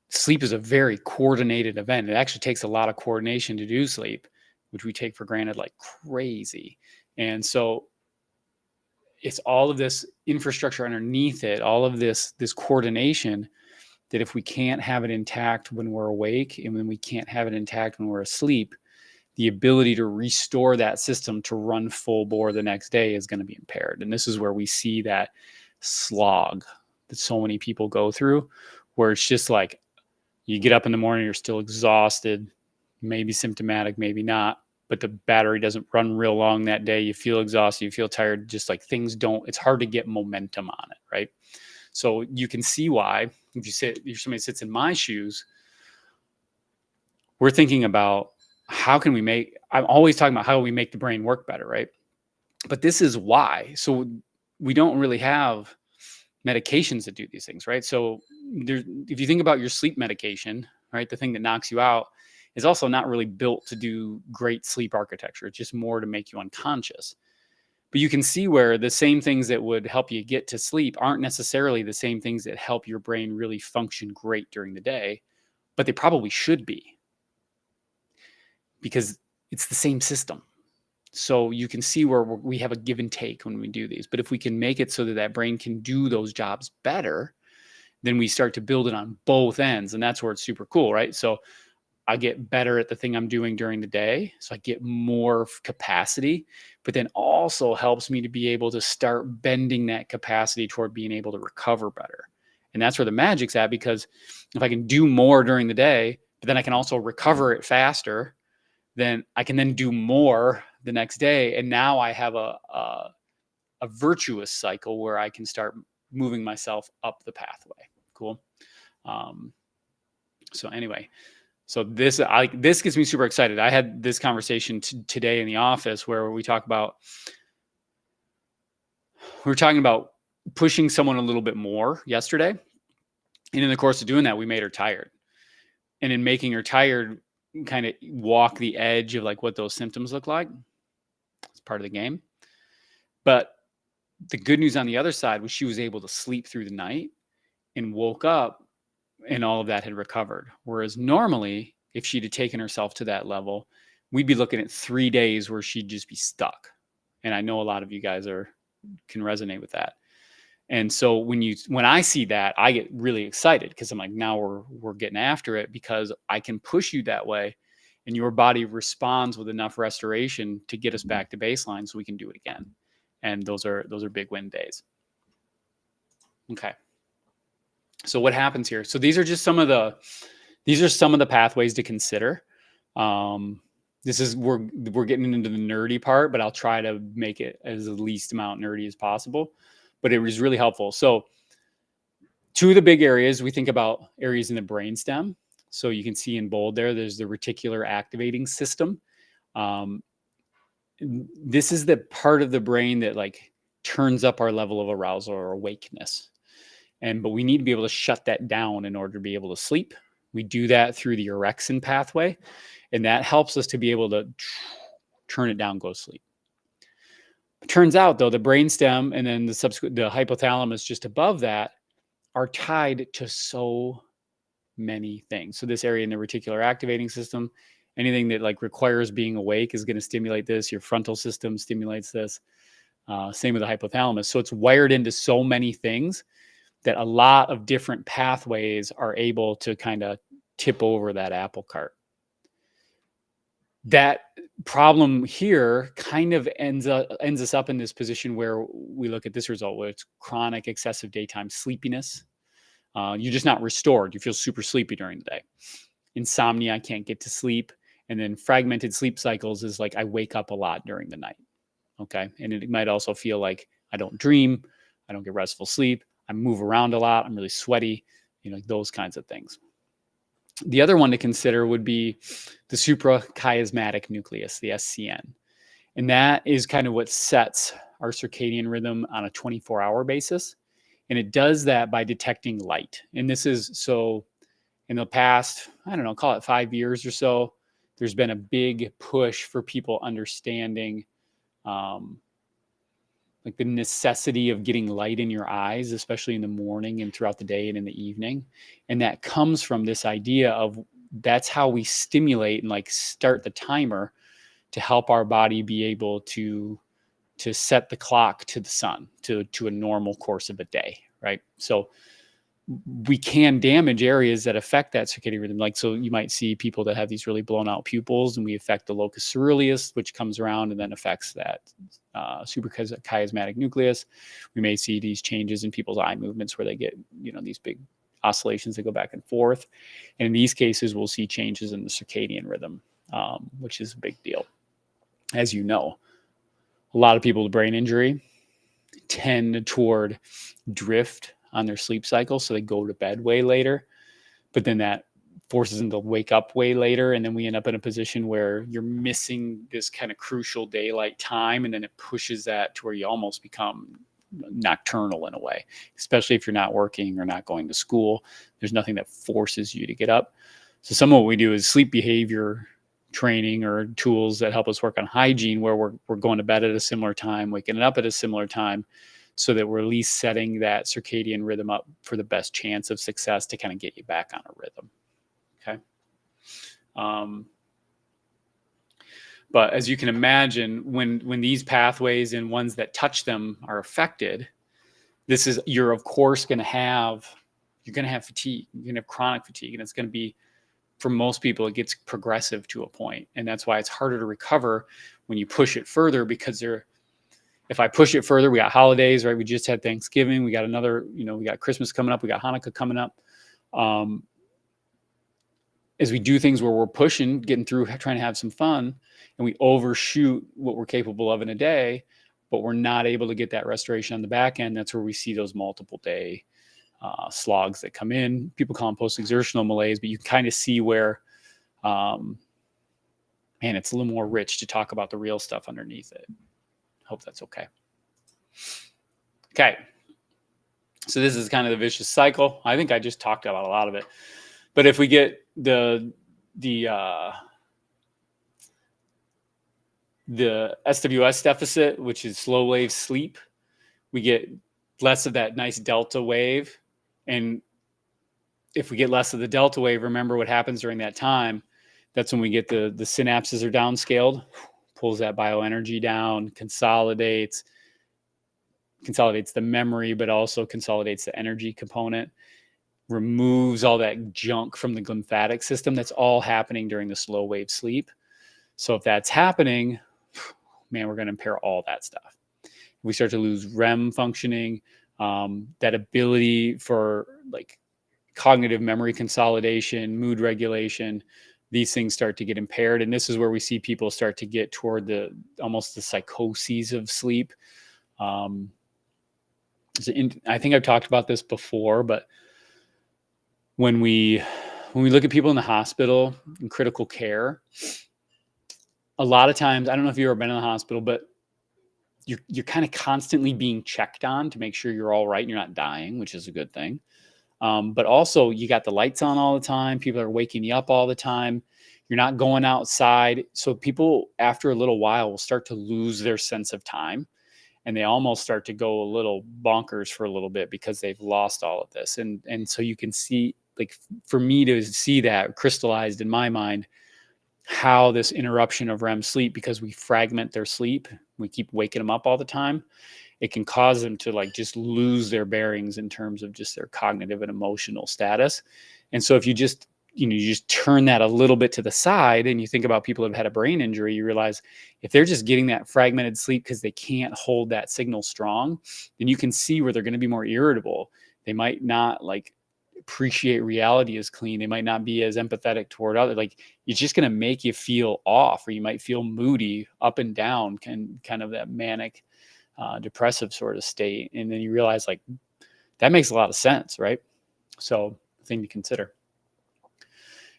sleep is a very coordinated event. It actually takes a lot of coordination to do sleep, which we take for granted like crazy. And so it's all of this infrastructure underneath it, all of this coordination, that if we can't have it intact when we're awake, and when we can't have it intact when we're asleep, the ability to restore that system to run full bore the next day is going to be impaired. And this is where we see that slog that so many people go through, where it's just like you get up in the morning, you're still exhausted, maybe symptomatic, maybe not, but the battery doesn't run real long that day. You feel exhausted, you feel tired, just like things don't, it's hard to get momentum on it, right? So you can see why, if somebody sits in my shoes, we're thinking about how can we make, I'm always talking about how we make the brain work better, right? But this is why. So we don't really have medications that do these things, right? So if you think about your sleep medication, right, the thing that knocks you out is also not really built to do great sleep architecture. It's just more to make you unconscious. But you can see where the same things that would help you get to sleep aren't necessarily the same things that help your brain really function great during the day, but they probably should be, because it's the same system. So you can see where we have a give and take when we do these. But if we can make it so that that brain can do those jobs better, then we start to build it on both ends. And that's where it's super cool, right? So I get better at the thing I'm doing during the day. So I get more capacity, but then also helps me to be able to start bending that capacity toward being able to recover better. And that's where the magic's at, because if I can do more during the day, but then I can also recover it faster, then I can then do more the next day. And now I have a virtuous cycle where I can start moving myself up the pathway. Cool. So anyway, so this gets me super excited. I had this conversation today in the office where we were talking about pushing someone a little bit more yesterday. And in the course of doing that, we made her tired. And in making her tired, kind of walk the edge of like what those symptoms look like. It's part of the game. But the good news on the other side was she was able to sleep through the night and woke up and all of that had recovered. Whereas normally, if she'd have taken herself to that level, we'd be looking at 3 days where she'd just be stuck. And I know a lot of you guys can resonate with that. And so when I see that, I get really excited because I'm like, now we're getting after it because I can push you that way and your body responds with enough restoration to get us back to baseline so we can do it again. And those are big win days. Okay. So what happens here? So these are some of the pathways to consider. We're getting into the nerdy part, but I'll try to make it as the least amount nerdy as possible. But it was really helpful. So two of the big areas, we think about areas in the brainstem. So you can see in bold there's the reticular activating system. This is the part of the brain that like turns up our level of arousal or awakeness. But we need to be able to shut that down in order to be able to sleep. We do that through the orexin pathway, and that helps us to be able to turn it down, go to sleep. It turns out, though, the brainstem and then the hypothalamus just above that are tied to so many things. So this area in the reticular activating system, anything that like requires being awake is going to stimulate this. Your frontal system stimulates this. Same with the hypothalamus. So it's wired into so many things that a lot of different pathways are able to kind of tip over that apple cart. That problem here kind of ends us up in this position where we look at this result, where it's chronic excessive daytime sleepiness. You're just not restored. You feel super sleepy during the day. Insomnia, I can't get to sleep. And then fragmented sleep cycles is like I wake up a lot during the night. Okay. And it might also feel like I don't dream, I don't get restful sleep, I move around a lot, I'm really sweaty, those kinds of things. The other one to consider would be the suprachiasmatic nucleus, the SCN. And that is kind of what sets our circadian rhythm on a 24-hour basis. And it does that by detecting light. And this is so in the past, I don't know, call it 5 years or so, there's been a big push for people understanding like the necessity of getting light in your eyes, especially in the morning and throughout the day and in the evening. And that comes from this idea of that's how we stimulate and like start the timer to help our body be able to set the clock to the sun, to a normal course of a day, right? So we can damage areas that affect that circadian rhythm. Like, so you might see people that have these really blown out pupils and we affect the locus ceruleus, which comes around and then affects that suprachiasmatic nucleus. We may see these changes in people's eye movements where they get, these big oscillations that go back and forth. And in these cases, we'll see changes in the circadian rhythm, which is a big deal. As you know, a lot of people with brain injury tend toward drift on their sleep cycle. So they go to bed way later, but then that forces them to wake up way later. And then we end up in a position where you're missing this kind of crucial daylight time. And then it pushes that to where you almost become nocturnal in a way, especially if you're not working or not going to school. There's nothing that forces you to get up. So some of what we do is sleep behavior training or tools that help us work on hygiene, where we're going to bed at a similar time, waking up at a similar time, so that we're at least setting that circadian rhythm up for the best chance of success to kind of get you back on a rhythm. Okay. But as you can imagine, when these pathways and ones that touch them are affected, you're of course going to have fatigue. You're going to have chronic fatigue, and it's going to be, for most people, it gets progressive to a point. And that's why it's harder to recover when you push it further, because if I push it further, we got holidays, right? We just had Thanksgiving. We got another, we got Christmas coming up. We got Hanukkah coming up. As we do things where we're pushing, getting through, trying to have some fun, and we overshoot what we're capable of in a day, but we're not able to get that restoration on the back end, that's where we see those multiple day slogs that come in. People call them post-exertional malaise, but you can kind of see where, man, it's a little more rich to talk about the real stuff underneath it. Hope that's okay. Okay. So this is kind of the vicious cycle. I think I just talked about a lot of it. But if we get the SWS deficit, which is slow wave sleep, we get less of that nice delta wave. And if we get less of the delta wave, remember what happens during that time. That's when we get the synapses are downscaled, pulls that bioenergy down, consolidates the memory, but also consolidates the energy component, removes all that junk from the lymphatic system. That's all happening during the slow wave sleep. So if that's happening, man, we're going to impair all that stuff. We start to lose REM functioning, that ability for like cognitive memory consolidation, mood regulation. These things start to get impaired. And this is where we see people start to get toward almost the psychoses of sleep. I think I've talked about this before, but when we look at people in the hospital in critical care, a lot of times, I don't know if you've ever been in the hospital, but you're kind of constantly being checked on to make sure you're all right and you're not dying, which is a good thing. But also you got the lights on all the time. People are waking you up all the time. You're not going outside. So people after a little while will start to lose their sense of time. And they almost start to go a little bonkers for a little bit because they've lost all of this. And so you can see, like, for me to see that crystallized in my mind, how this interruption of REM sleep, because we fragment their sleep, we keep waking them up all the time, it can cause them to like just lose their bearings in terms of just their cognitive and emotional status. And so if you just turn that a little bit to the side and you think about people who have had a brain injury, you realize if they're just getting that fragmented sleep because they can't hold that signal strong, then you can see where they're going to be more irritable. They might not like appreciate reality as clean. They might not be as empathetic toward others. Like, it's just going to make you feel off, or you might feel moody, up and down, kind of that manic, depressive sort of state. And then you realize like that makes a lot of sense, right? So thing to consider.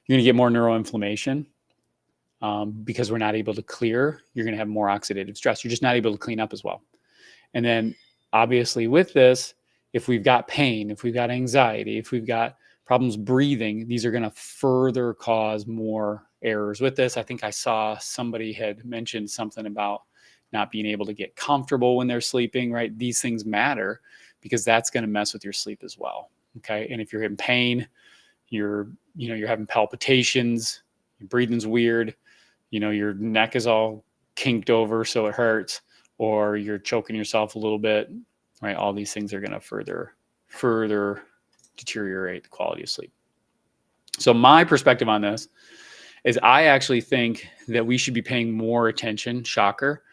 You're going to get more neuroinflammation because we're not able to clear. You're going to have more oxidative stress. You're just not able to clean up as well. And then obviously with this, if we've got pain, if we've got anxiety, if we've got problems breathing, these are going to further cause more errors with this. I think I saw somebody had mentioned something about not being able to get comfortable when they're sleeping, right? These things matter because that's going to mess with your sleep as well. Okay. And if you're in pain, you're having palpitations, your breathing's weird, your neck is all kinked over so it hurts, or you're choking yourself a little bit, right? All these things are going to further deteriorate the quality of sleep. So my perspective on this is I actually think that we should be paying more attention, shocker,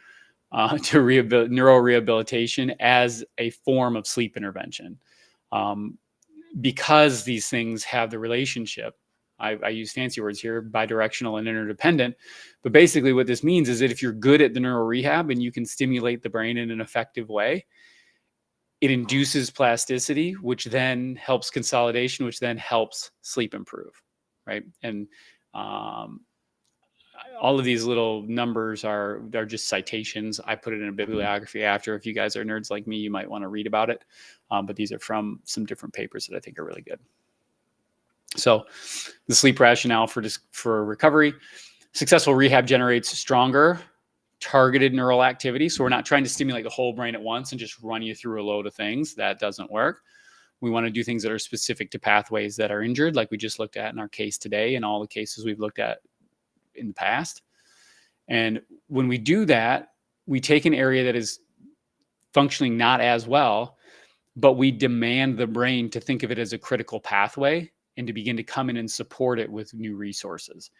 to neurorehabilitation as a form of sleep intervention. Because these things have the relationship, I use fancy words here, bidirectional and interdependent. But basically what this means is that if you're good at the neuro rehab and you can stimulate the brain in an effective way, it induces plasticity, which then helps consolidation, which then helps sleep improve, right? And all of these little numbers are just citations. I put it in a bibliography after. If you guys are nerds like me, you might want to read about it. But these are from some different papers that I think are really good. So the sleep rationale for recovery: successful rehab generates stronger, targeted neural activity. So we're not trying to stimulate the whole brain at once and just run you through a load of things. That doesn't work. We want to do things that are specific to pathways that are injured, like we just looked at in our case today and all the cases we've looked at in the past. And when we do that, we take an area that is functioning not as well, but we demand the brain to think of it as a critical pathway and to begin to come in and support it with new resources.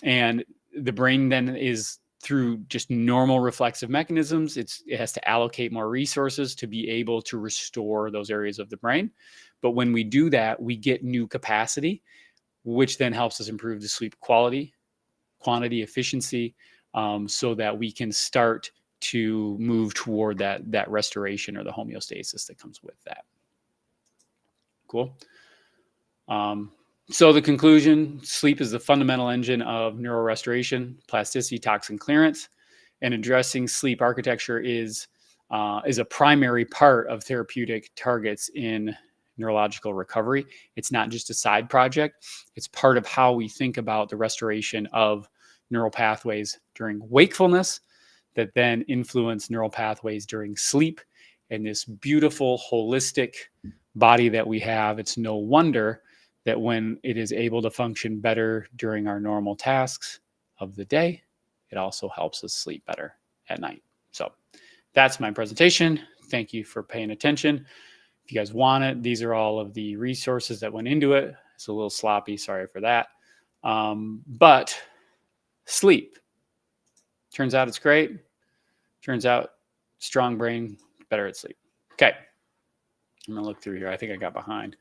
And the brain then is, through just normal reflexive mechanisms, it has to allocate more resources to be able to restore those areas of the brain. But when we do that, we get new capacity, which then helps us improve the sleep quality, quantity, efficiency, so that we can start to move toward that restoration or the homeostasis that comes with that. Cool. So the conclusion, sleep is the fundamental engine of neurorestoration, plasticity, toxin clearance, and addressing sleep architecture is a primary part of therapeutic targets in neurological recovery. It's not just a side project. It's part of how we think about the restoration of neural pathways during wakefulness that then influence neural pathways during sleep. And this beautiful, holistic body that we have, it's no wonder that when it is able to function better during our normal tasks of the day, it also helps us sleep better at night. So that's my presentation. Thank you for paying attention. If you guys want it, these are all of the resources that went into it. It's a little sloppy, sorry for that. But sleep. Turns out it's great. Turns out strong brain, better at sleep. Okay. I'm gonna look through here. I think I got behind.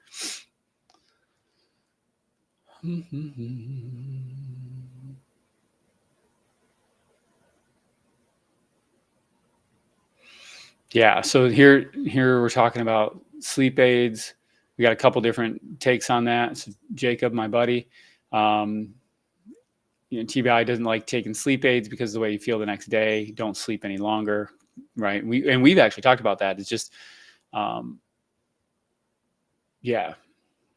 Yeah, so here we're talking about sleep aids. We got a couple different takes on that. So Jacob, my buddy, TBI doesn't like taking sleep aids because of the way you feel the next day. Don't sleep any longer, right? We've actually talked about that. It's just, yeah,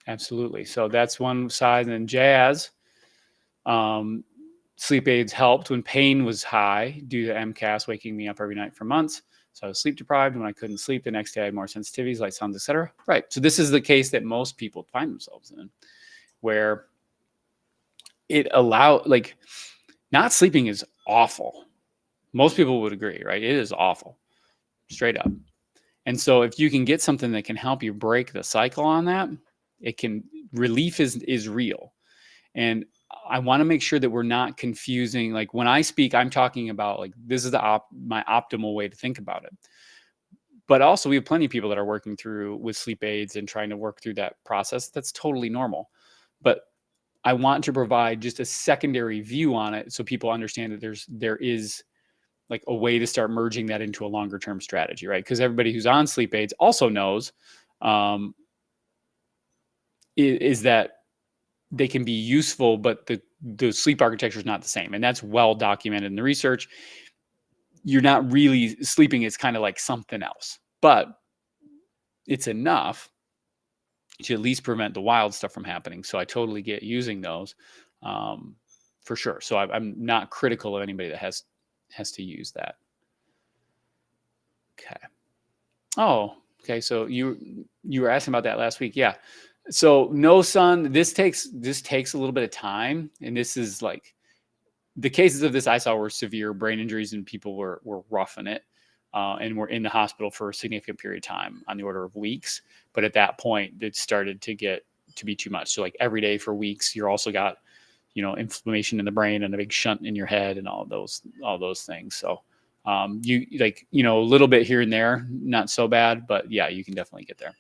absolutely. So that's one side. And then Jazz, sleep aids helped when pain was high due to MCAS waking me up every night for months. So I was sleep deprived. When I couldn't sleep, the next day I had more sensitivities, light sounds, etc. Right. So this is the case that most people find themselves in, where it not sleeping is awful. Most people would agree, right? It is awful, straight up. And so if you can get something that can help you break the cycle on that, relief is real. And I want to make sure that we're not confusing. Like when I speak, I'm talking about like, this is my optimal way to think about it. But also we have plenty of people that are working through with sleep aids and trying to work through that process. That's totally normal. But I want to provide just a secondary view on it so people understand that there is like a way to start merging that into a longer term strategy, right? Because everybody who's on sleep aids also knows is that they can be useful, but the sleep architecture is not the same. And that's well documented in the research. You're not really sleeping. It's kind of like something else, but it's enough to at least prevent the wild stuff from happening. So I totally get using those for sure. So I'm not critical of anybody that has to use that. Okay. Oh, okay. So you were asking about that last week. Yeah. So no sun, this takes a little bit of time. And this is like, the cases of this I saw were severe brain injuries and people were roughing it and were in the hospital for a significant period of time on the order of weeks. But at that point, it started to get to be too much. So like every day for weeks, you're also got, inflammation in the brain and a big shunt in your head and all those things. So you a little bit here and there, not so bad, but yeah, you can definitely get there.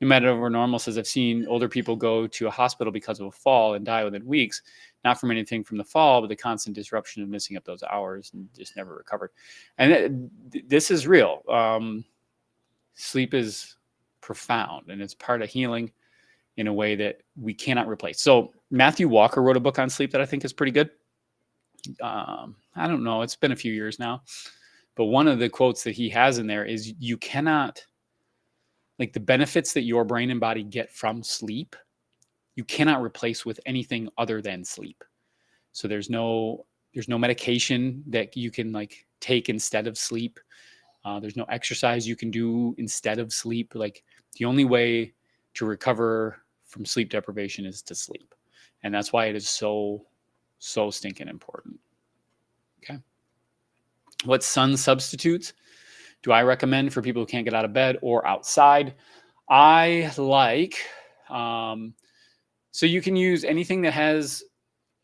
No matter over normal says, I've seen older people go to a hospital because of a fall and die within weeks, not from anything from the fall, but the constant disruption of missing up those hours and just never recovered. And this is real. Sleep is profound and it's part of healing in a way that we cannot replace. So Matthew Walker wrote a book on sleep that I think is pretty good. I don't know. It's been a few years now, but one of the quotes that he has in there is you cannot, like the benefits that your brain and body get from sleep, you cannot replace with anything other than sleep. So there's no medication that you can like take instead of sleep. There's no exercise you can do instead of sleep. Like the only way to recover from sleep deprivation is to sleep. And that's why it is so stinking important. Okay. What sun substitutes do I recommend for people who can't get out of bed or outside? I like, so you can use anything that has,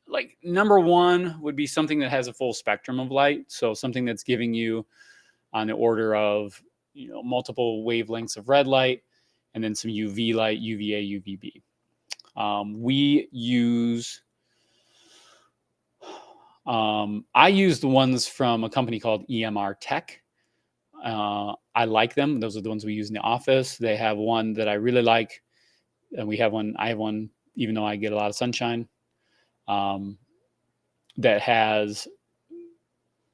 like, number one would be something that has a full spectrum of light. So something that's giving you on the order of, multiple wavelengths of red light and then some UV light, UVA, UVB. We use, I use the ones from a company called EMR Tech. I like them. Those are the ones we use in the office. They have one that I really like. and we have one. I have one, even though I get a lot of sunshine, that has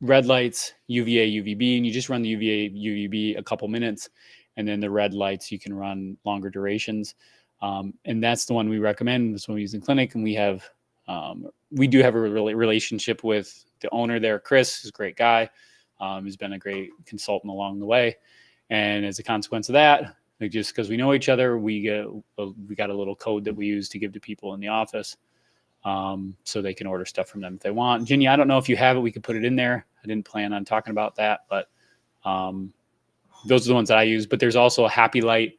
red lights, UVA, UVB, and you just run the UVA, UVB a couple minutes, and then the red lights you can run longer durations. And that's the one we recommend. This one we use in clinic, and we do have a relationship with the owner there, Chris, who's a great guy, who's been a great consultant along the way. And as a consequence of that, like just because we know each other, we got a little code that we use to give to people in the office. So they can order stuff from them if they want. Ginny, I don't know if you have it. We could put it in there. I didn't plan on talking about that, but those are the ones that I use. But there's also a Happy Light,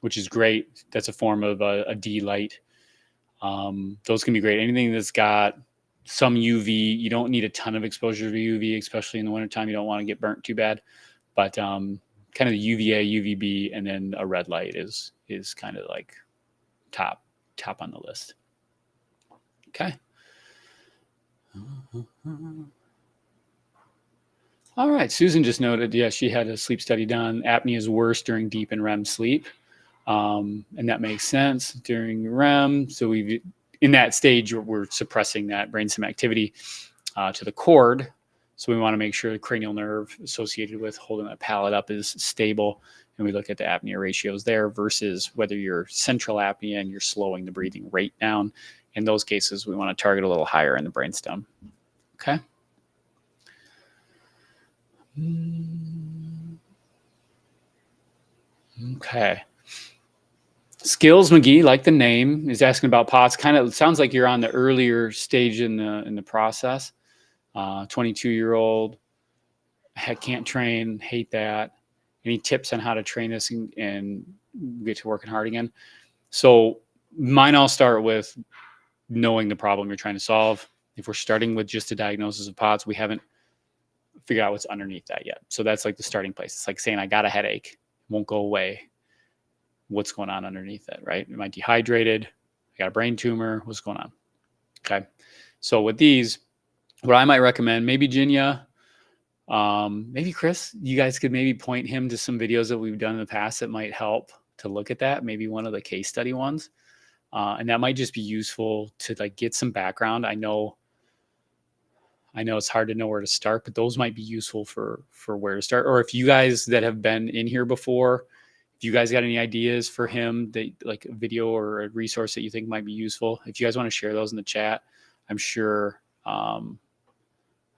which is great. That's a form of a D light. Those can be great. Anything that's got some UV. You don't need a ton of exposure to UV, especially in the wintertime. You don't want to get burnt too bad. But kind of the UVA, UVB, and then a red light is kind of like top on the list. Okay. All right. Susan just noted, yeah, she had a sleep study done. Apnea is worse during deep and REM sleep. And that makes sense during REM. So in that stage, we're suppressing that brainstem activity to the cord. So we want to make sure the cranial nerve associated with holding that palate up is stable. And we look at the apnea ratios there versus whether you're central apnea and you're slowing the breathing rate down. In those cases, we want to target a little higher in the brainstem. Okay. Okay. Skills McGee, like the name, is asking about POTS. Kind of sounds like you're on the earlier stage in the process. 22-year-old, can't train, hate that. Any tips on how to train this and get to working hard again? So mine all start with knowing the problem you're trying to solve. If we're starting with just a diagnosis of POTS, we haven't figured out what's underneath that yet. So that's like the starting place. It's like saying, I got a headache, it won't go away. What's going on underneath that, right? Am I dehydrated? I got a brain tumor. What's going on? Okay. So with these, what I might recommend, maybe Jinya, maybe Chris, you guys could maybe point him to some videos that we've done in the past that might help to look at that. Maybe one of the case study ones. And that might just be useful to like get some background. I know it's hard to know where to start, but those might be useful for where to start. Or if you guys that have been in here before, if you guys got any ideas for him, that like a video or a resource that you think might be useful, if you guys want to share those in the chat, I'm sure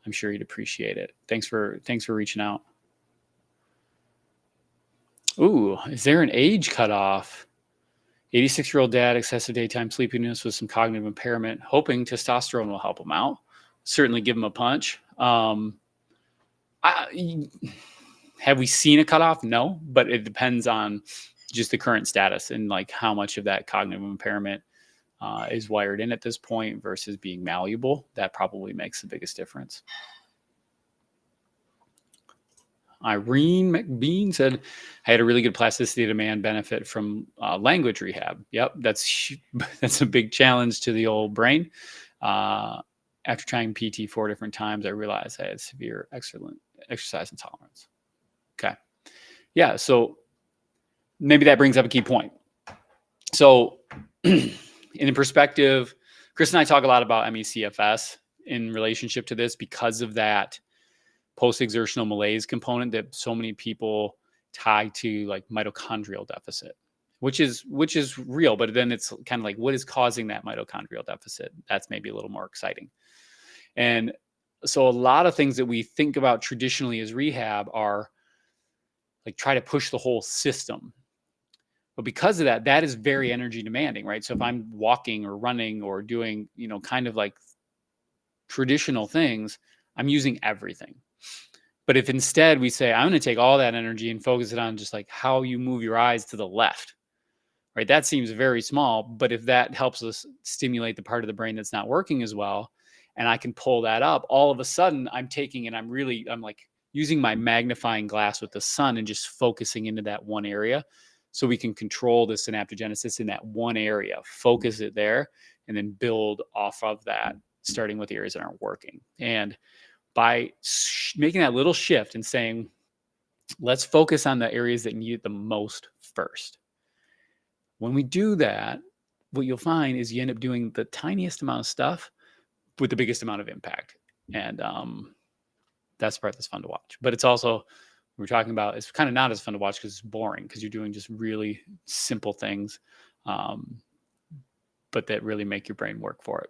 he'd appreciate it. Thanks for reaching out. Ooh, is there an age cutoff? 86-year-old dad, excessive daytime sleepiness with some cognitive impairment, hoping testosterone will help him out. Certainly give him a punch. Have we seen a cutoff? No, but it depends on just the current status and like how much of that cognitive impairment is wired in at this point versus being malleable. That probably makes the biggest difference. Irene McBean said, I had a really good plasticity demand benefit from language rehab. Yep, that's a big challenge to the old brain. After trying PT 4 different times, I realized I had severe exercise intolerance. Okay. Yeah, so maybe that brings up a key point. So in perspective, Chris and I talk a lot about MECFS in relationship to this because of that post-exertional malaise component that so many people tie to like mitochondrial deficit, which is real, but then it's kind of like, what is causing that mitochondrial deficit? That's maybe a little more exciting. And so a lot of things that we think about traditionally as rehab are like try to push the whole system. But because of that, that is very energy demanding, right? So if I'm walking or running or doing, kind of like traditional things, I'm using everything. But if instead we say, I'm going to take all that energy and focus it on just like how you move your eyes to the left, right? That seems very small, but if that helps us stimulate the part of the brain that's not working as well, and I can pull that up, all of a sudden I'm taking and I'm like using my magnifying glass with the sun and just focusing into that one area so we can control the synaptogenesis in that one area, focus it there, and then build off of that, starting with the areas that aren't working. And by making that little shift and saying, let's focus on the areas that need it the most first. When we do that, what you'll find is you end up doing the tiniest amount of stuff with the biggest amount of impact. And that's the part that's fun to watch. But it's also, we're talking about, it's kind of not as fun to watch because it's boring, because you're doing just really simple things, but that really make your brain work for it.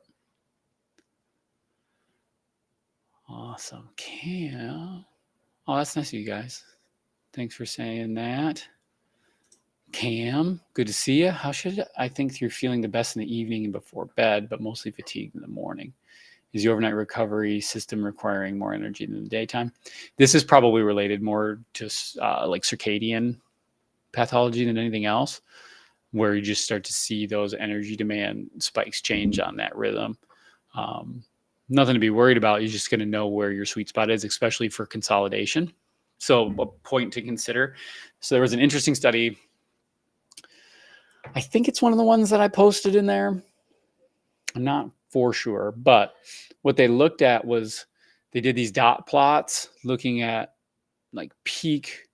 Awesome. Cam. Oh, that's nice of you guys. Thanks for saying that. Cam, good to see you. How should I think you're feeling the best in the evening and before bed, but mostly fatigued in the morning? Is the overnight recovery system requiring more energy than the daytime? This is probably related more to like circadian pathology than anything else, where you just start to see those energy demand spikes change on that rhythm. Nothing to be worried about. You're just going to know where your sweet spot is, especially for consolidation. So a point to consider. So there was an interesting study. I think it's one of the ones that I posted in there. I'm not for sure, but what they looked at was they did these dot plots looking at like peak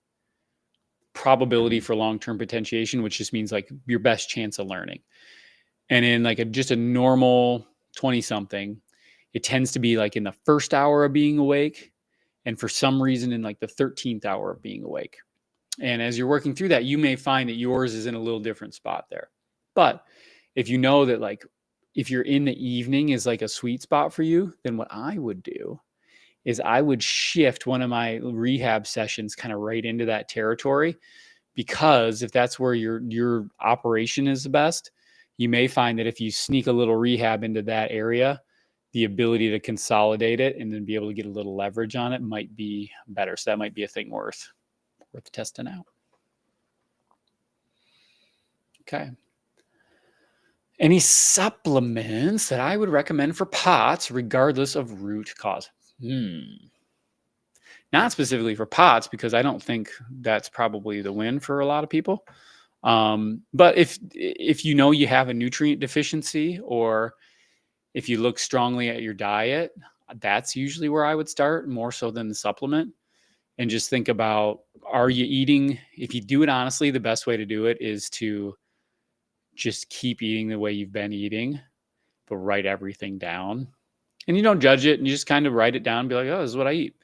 probability for long-term potentiation, which just means like your best chance of learning. And in like just a normal 20 something, it tends to be like in the first hour of being awake, and for some reason in like the 13th hour of being awake. And as you're working through that, you may find that yours is in a little different spot there. But if you know that like if you're in the evening is like a sweet spot for you, then what I would do is I would shift one of my rehab sessions kind of right into that territory, because if that's where your operation is the best, you may find that if you sneak a little rehab into that area, the ability to consolidate it and then be able to get a little leverage on it might be better. So that might be a thing worth testing out. Okay. Any supplements that I would recommend for POTS regardless of root cause? Not specifically for POTS, because I don't think that's probably the win for a lot of people. But if you know you have a nutrient deficiency, or if you look strongly at your diet, that's usually where I would start, more so than the supplement. And just think about, are you eating? If you do it honestly, the best way to do it is to just keep eating the way you've been eating, but write everything down. And you don't judge it, and you just kind of write it down and be like, oh, this is what I eat.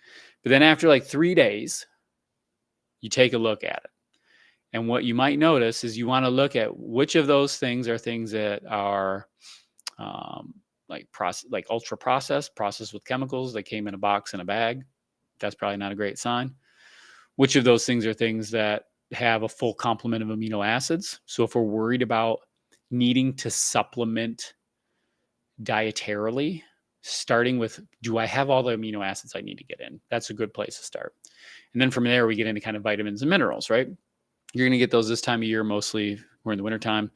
But then after like 3 days, you take a look at it. And what you might notice is you want to look at which of those things are things that are like ultra processed with chemicals that came in a box in a bag. That's probably not a great sign. Which of those things are things that have a full complement of amino acids? So if we're worried about needing to supplement dietarily, starting with, do I have all the amino acids I need to get in? That's a good place to start. And then from there, we get into kind of vitamins and minerals, right? You're going to get those this time of year. Mostly we're in the wintertime,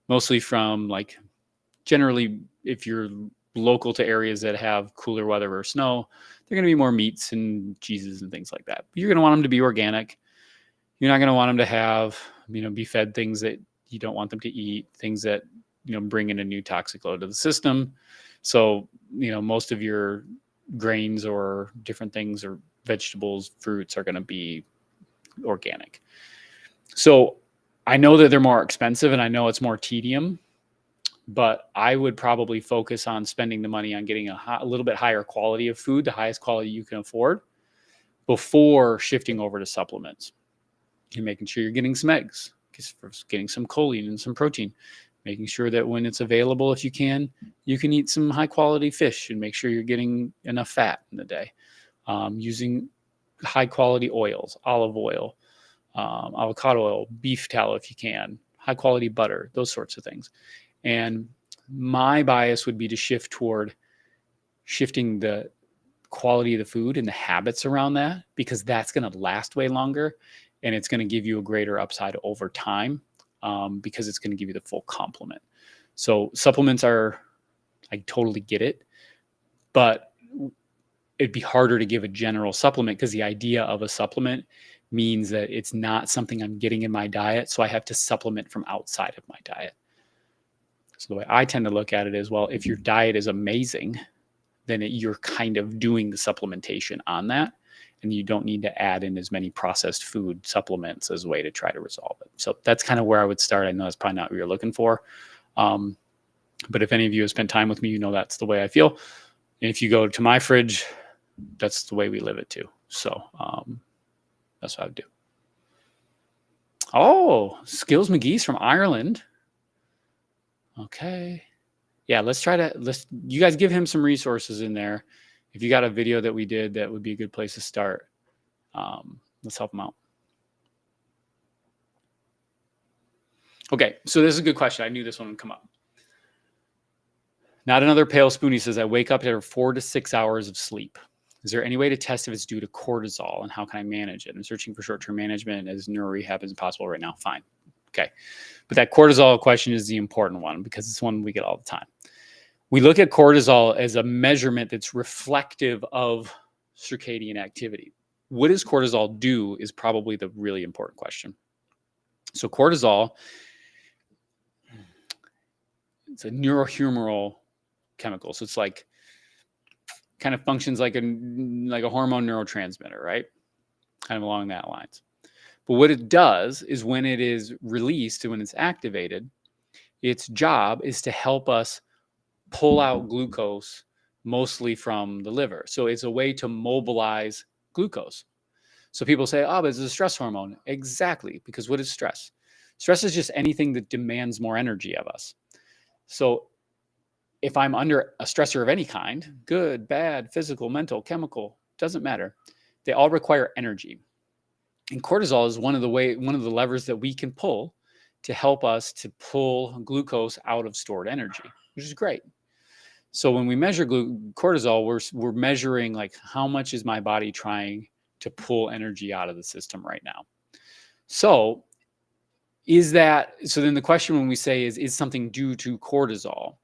mostly from like, generally, if you're local to areas that have cooler weather or snow, they're going to be more meats and cheeses and things like that. But you're going to want them to be organic. You're not going to want them to have, be fed things that you don't want them to eat, things that, bring in a new toxic load to the system. So, most of your grains or different things or vegetables, fruits are going to be organic. So I know that they're more expensive, and I know it's more tedium, but I would probably focus on spending the money on getting a little bit higher quality of food, the highest quality you can afford, before shifting over to supplements. You're making sure you're getting some eggs, getting some choline and some protein, making sure that when it's available, if you can eat some high quality fish and make sure you're getting enough fat in the day. Using high quality oils, olive oil, avocado oil, beef tallow if you can, high quality butter, those sorts of things. And my bias would be to shift toward shifting the quality of the food and the habits around that, because that's going to last way longer, and it's going to give you a greater upside over time, because it's going to give you the full complement. So supplements I totally get it, but it'd be harder to give a general supplement, because the idea of a supplement means that it's not something I'm getting in my diet, so I have to supplement from outside of my diet. So the way I tend to look at it is, well, if your diet is amazing, then you're kind of doing the supplementation on that. and you don't need to add in as many processed food supplements as a way to try to resolve it. So that's kind of where I would start. I know that's probably not what you're looking for. But if any of you have spent time with me, you know that's the way I feel. And if you go to my fridge, that's the way we live it too. So that's what I would do. Oh, Skills McGee's from Ireland. Okay. Yeah, you guys give him some resources in there. If you got a video that we did, that would be a good place to start. Let's help him out. Okay, so this is a good question. I knew this one would come up. Not another pale spoon. He says, I wake up after 4 to 6 hours of sleep. Is there any way to test if it's due to cortisol, and how can I manage it? I'm searching for short-term management as neuro rehab is impossible right now. Fine. Okay. But that cortisol question is the important one because it's one we get all the time. We look at cortisol as a measurement that's reflective of circadian activity. What does cortisol do is probably the really important question. So cortisol, it's a neurohumoral chemical. So it's like kind of functions like a hormone neurotransmitter, right? Kind of along that lines. But what it does is when it is released and when it's activated, its job is to help us pull out glucose mostly from the liver. So it's a way to mobilize glucose. So people say, oh, but it's a stress hormone. Exactly, because what is stress? Stress is just anything that demands more energy of us. So if I'm under a stressor of any kind, good, bad, physical, mental, chemical, doesn't matter. They all require energy. And cortisol is one of the levers that we can pull to help us to pull glucose out of stored energy, which is great. So when we measure cortisol, we're measuring like how much is my body trying to pull energy out of the system right now. So then the question when we say is something due to cortisol?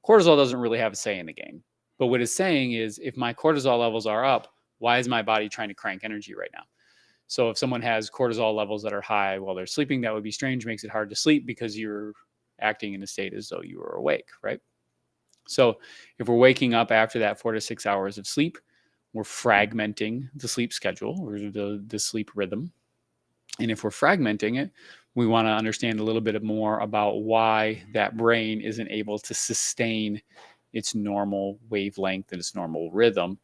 Cortisol doesn't really have a say in the game. But what it's saying is if my cortisol levels are up, why is my body trying to crank energy right now? So if someone has cortisol levels that are high while they're sleeping, that would be strange, makes it hard to sleep because you're acting in a state as though you were awake, right? So if we're waking up after that 4 to 6 hours of sleep, we're fragmenting the sleep schedule or the sleep rhythm. And if we're fragmenting it, we want to understand a little bit more about why that brain isn't able to sustain its normal wavelength and its normal rhythm.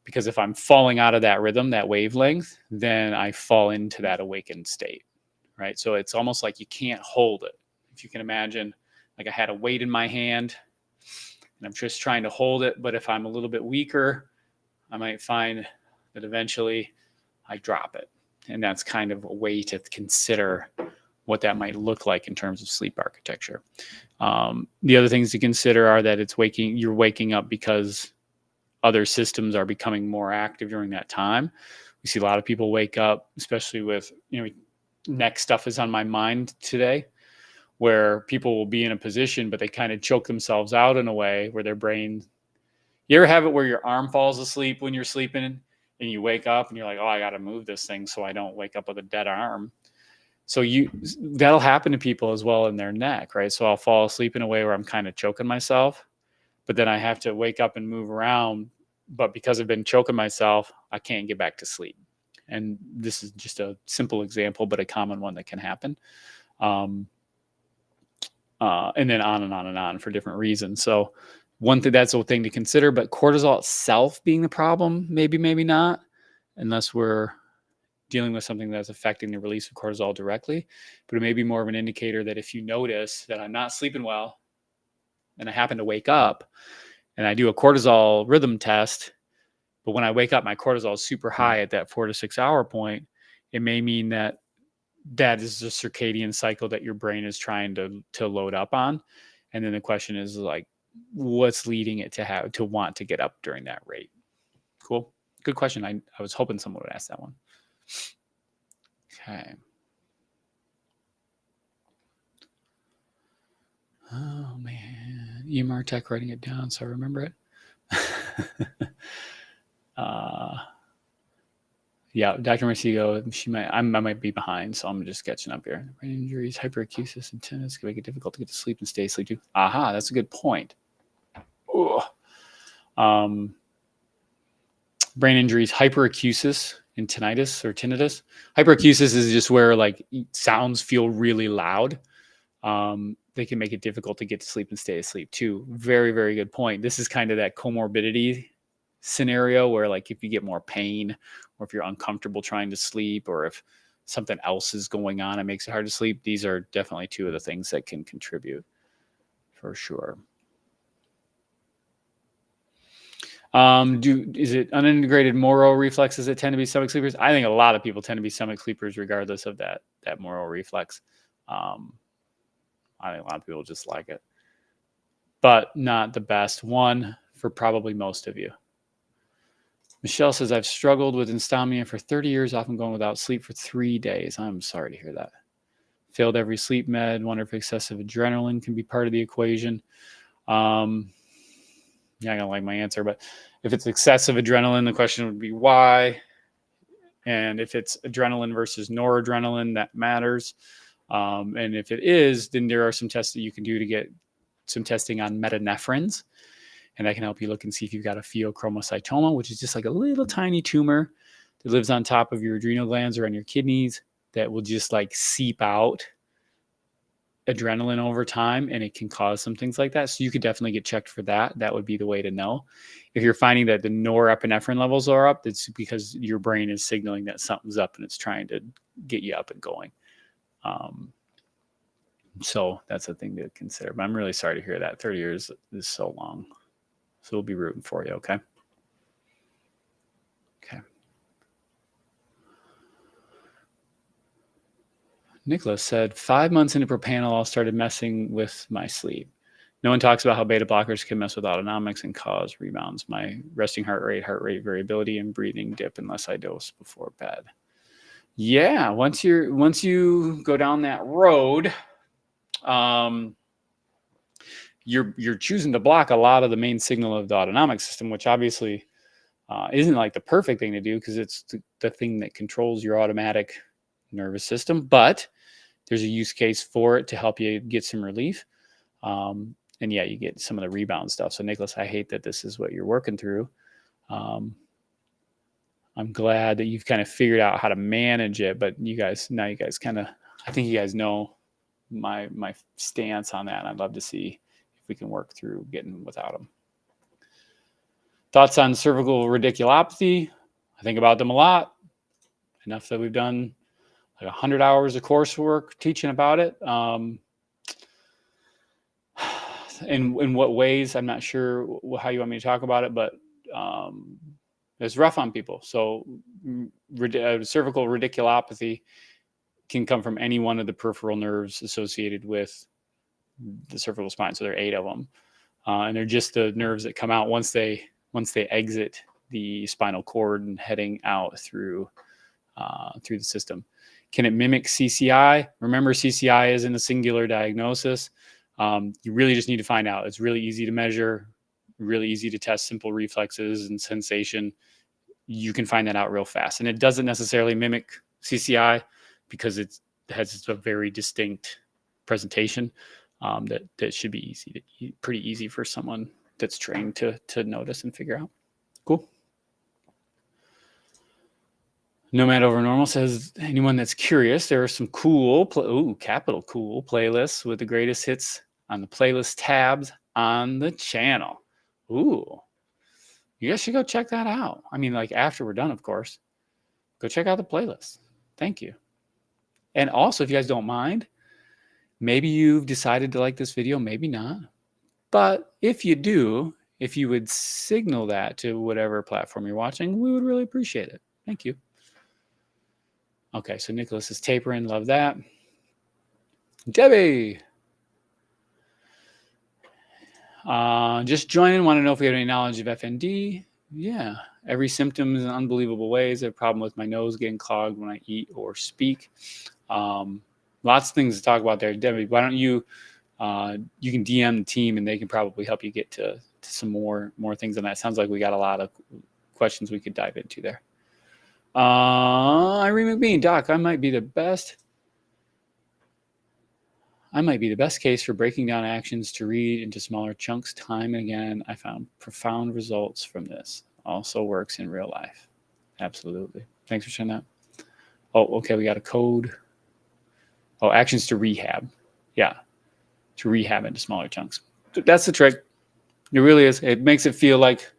Because if I'm falling out of that rhythm, that wavelength, then I fall into that awakened state, right? So it's almost like you can't hold it. If you can imagine, like I had a weight in my hand and I'm just trying to hold it. But if I'm a little bit weaker, I might find that eventually I drop it. And that's kind of a way to consider what that might look like in terms of sleep architecture. The other things to consider are that you're waking up because other systems are becoming more active during that time. We see a lot of people wake up, especially with, neck stuff is on my mind today, where people will be in a position, but they kind of choke themselves out in a way where their brain, you ever have it where your arm falls asleep when you're sleeping and you wake up and you're like, oh, I got to move this thing so I don't wake up with a dead arm. So that'll happen to people as well in their neck, right? So I'll fall asleep in a way where I'm kind of choking myself, but then I have to wake up and move around. But because I've been choking myself, I can't get back to sleep. And this is just a simple example, but a common one that can happen. And then on and on and on for different reasons. So that's a thing to consider, but cortisol itself being the problem, maybe not, unless we're dealing with something that's affecting the release of cortisol directly. But it may be more of an indicator that if you notice that I'm not sleeping well and I happen to wake up and I do a cortisol rhythm test, but when I wake up, my cortisol is super high at that 4 to 6 hour point, it may mean that is the circadian cycle that your brain is trying to load up on. And then the question is like, what's leading it to want to get up during that rate? Cool. Good question. I was hoping someone would ask that one. Okay. Oh man, EMR tech writing it down so I remember it. Yeah, Dr. Marcigo, I might be behind, so I'm just catching up here. Brain injuries, hyperacusis, and tennis can make it difficult to get to sleep and stay asleep too. Aha, that's a good point. brain injuries, hyperacusis and tinnitus or tinnitus. Hyperacusis is just where like sounds feel really loud. They can make it difficult to get to sleep and stay asleep too. Very, very good point. This is kind of that comorbidity scenario where like if you get more pain or if you're uncomfortable trying to sleep or if something else is going on, it makes it hard to sleep. These are definitely two of the things that can contribute for sure. Is it unintegrated Moro reflexes that tend to be stomach sleepers? I think a lot of people tend to be stomach sleepers regardless of that Moro reflex. I think a lot of people just like it, but not the best one for probably most of you. Michelle says, I've struggled with insomnia for 30 years, often going without sleep for 3 days. I'm sorry to hear that. Failed every sleep med. Wonder if excessive adrenaline can be part of the equation. Yeah, I don't like my answer, but if it's excessive adrenaline, the question would be why. And if it's adrenaline versus noradrenaline, that matters. And if it is, then there are some tests that you can do to get some testing on metanephrines. And that can help you look and see if you've got a pheochromocytoma, which is just like a little tiny tumor that lives on top of your adrenal glands or on your kidneys that will just like seep out adrenaline over time, and it can cause some things like that. So you could definitely get checked for that. That would be the way to know. If you're finding that the norepinephrine levels are up, it's because your brain is signaling that something's up and it's trying to get you up and going. So that's a thing to consider. But I'm really sorry to hear that. 30 years is so long. So we'll be rooting for you, okay? Okay. Nicholas said, 5 months into propranolol, started messing with my sleep. No one talks about how beta blockers can mess with autonomics and cause rebounds. My resting heart rate variability, and breathing dip unless I dose before bed. Yeah, once you go down that road, you're choosing to block a lot of the main signal of the autonomic system, which obviously isn't like the perfect thing to do because it's the thing that controls your automatic nervous system. But there's a use case for it to help you get some relief. And yeah, you get some of the rebound stuff. So Nicholas, I hate that this is what you're working through. I'm glad that you've kind of figured out how to manage it, but you guys kind of, I think you guys know my stance on that. And I'd love to see if we can work through getting without them. Thoughts on cervical radiculopathy? I think about them a lot. Enough that we've done like 100 hours of coursework teaching about it. In what ways, I'm not sure how you want me to talk about it, but it's rough on people. So cervical radiculopathy can come from any one of the peripheral nerves associated with the cervical spine. So there are 8 of them. And they're just the nerves that come out once they exit the spinal cord and heading out through the system. Can it mimic CCI? Remember, CCI is in a singular diagnosis. You really just need to find out. It's really easy to measure, really easy to test simple reflexes and sensation. You can find that out real fast. And it doesn't necessarily mimic CCI because it has a very distinct presentation that should be pretty easy for someone that's trained to notice and figure out. Cool. Nomad Over Normal says, anyone that's curious, there are some capital cool playlists with the greatest hits on the playlist tabs on the channel. Ooh, you guys should go check that out. I mean, like after we're done, of course, go check out the playlist. Thank you. And also, if you guys don't mind, maybe you've decided to like this video, maybe not. But if you do, if you would signal that to whatever platform you're watching, we would really appreciate it. Thank you. Okay, so Nicholas is tapering. Love that. Debbie. Just joining. Want to know if we have any knowledge of FND. Yeah, every symptom is in unbelievable ways. I have a problem with my nose getting clogged when I eat or speak. Lots of things to talk about there. Debbie, why don't you can DM the team and they can probably help you get to some more things on that. Sounds like we got a lot of questions we could dive into there. Irene McBean, Doc, I might be the best case for breaking down actions to read into smaller chunks time and again. I found profound results from this. Also works in real life. Absolutely. Thanks for sharing that. Oh, okay. We got a code. Oh, actions to rehab. Yeah. To rehab into smaller chunks. That's the trick. It really is. It makes it feel like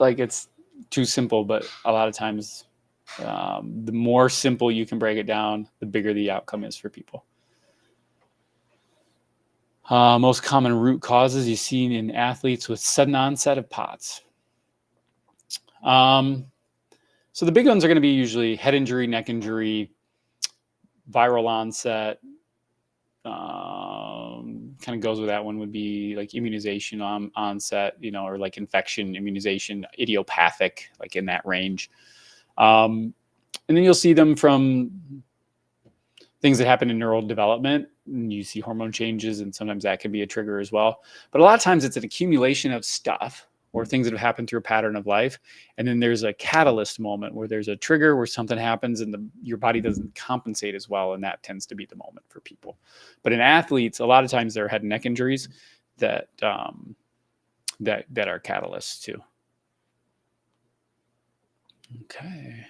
it's too simple, but a lot of times, the more simple you can break it down, the bigger the outcome is for people. Most common root causes you see in athletes with sudden onset of POTS. So the big ones are going to be usually head injury, neck injury, viral onset. Kind of goes with that one would be like immunization onset, or like infection, immunization, idiopathic, like in that range. And then you'll see them from things that happen in neural development. And you see hormone changes, and sometimes that can be a trigger as well. But a lot of times it's an accumulation of stuff or things that have happened through a pattern of life. And then there's a catalyst moment where there's a trigger where something happens and your body doesn't compensate as well. And that tends to be the moment for people. But in athletes, a lot of times there are head and neck injuries that are catalysts too. Okay.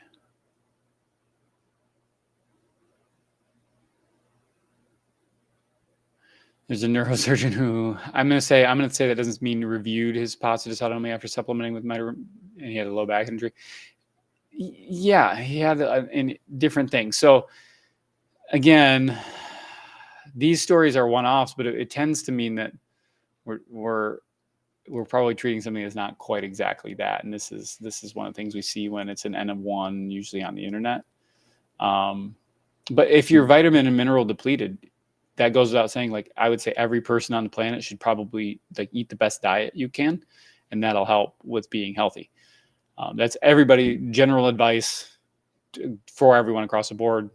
There's a neurosurgeon who I'm going to say that doesn't mean reviewed his POTS dysautonomy after supplementing with and he had a low back injury. Yeah, he had in different things. So again, these stories are one-offs, but it tends to mean that we're probably treating something that's not quite exactly that. And this is one of the things we see when it's an N of 1, usually on the internet. But if you're vitamin and mineral depleted, that goes without saying. Like, I would say every person on the planet should probably like eat the best diet you can, and that'll help with being healthy. That's everybody, general advice for everyone across the board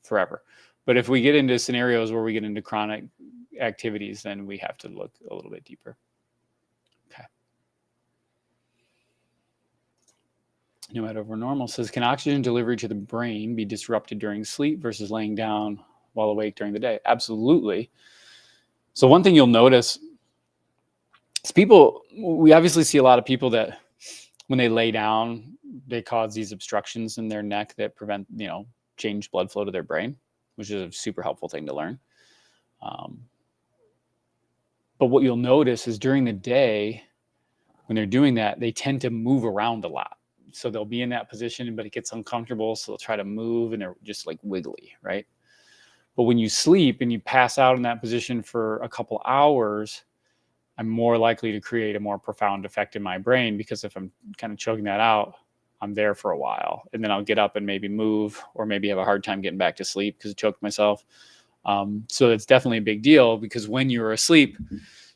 forever. But if we get into scenarios where we get into chronic activities, then we have to look a little bit deeper. Okay. Nomad Over Normal says, can oxygen delivery to the brain be disrupted during sleep versus laying down while awake during the day? Absolutely. So one thing you'll notice is we obviously see a lot of people that when they lay down, they cause these obstructions in their neck that prevent, change blood flow to their brain, which is a super helpful thing to learn. But what you'll notice is during the day, when they're doing that, they tend to move around a lot. So they'll be in that position, but it gets uncomfortable. So they'll try to move and they're just like wiggly, right? But when you sleep and you pass out in that position for a couple hours, I'm more likely to create a more profound effect in my brain, because if I'm kind of choking that out, I'm there for a while. And then I'll get up and maybe move, or maybe have a hard time getting back to sleep because I choked myself. So it's definitely a big deal, because when you're asleep,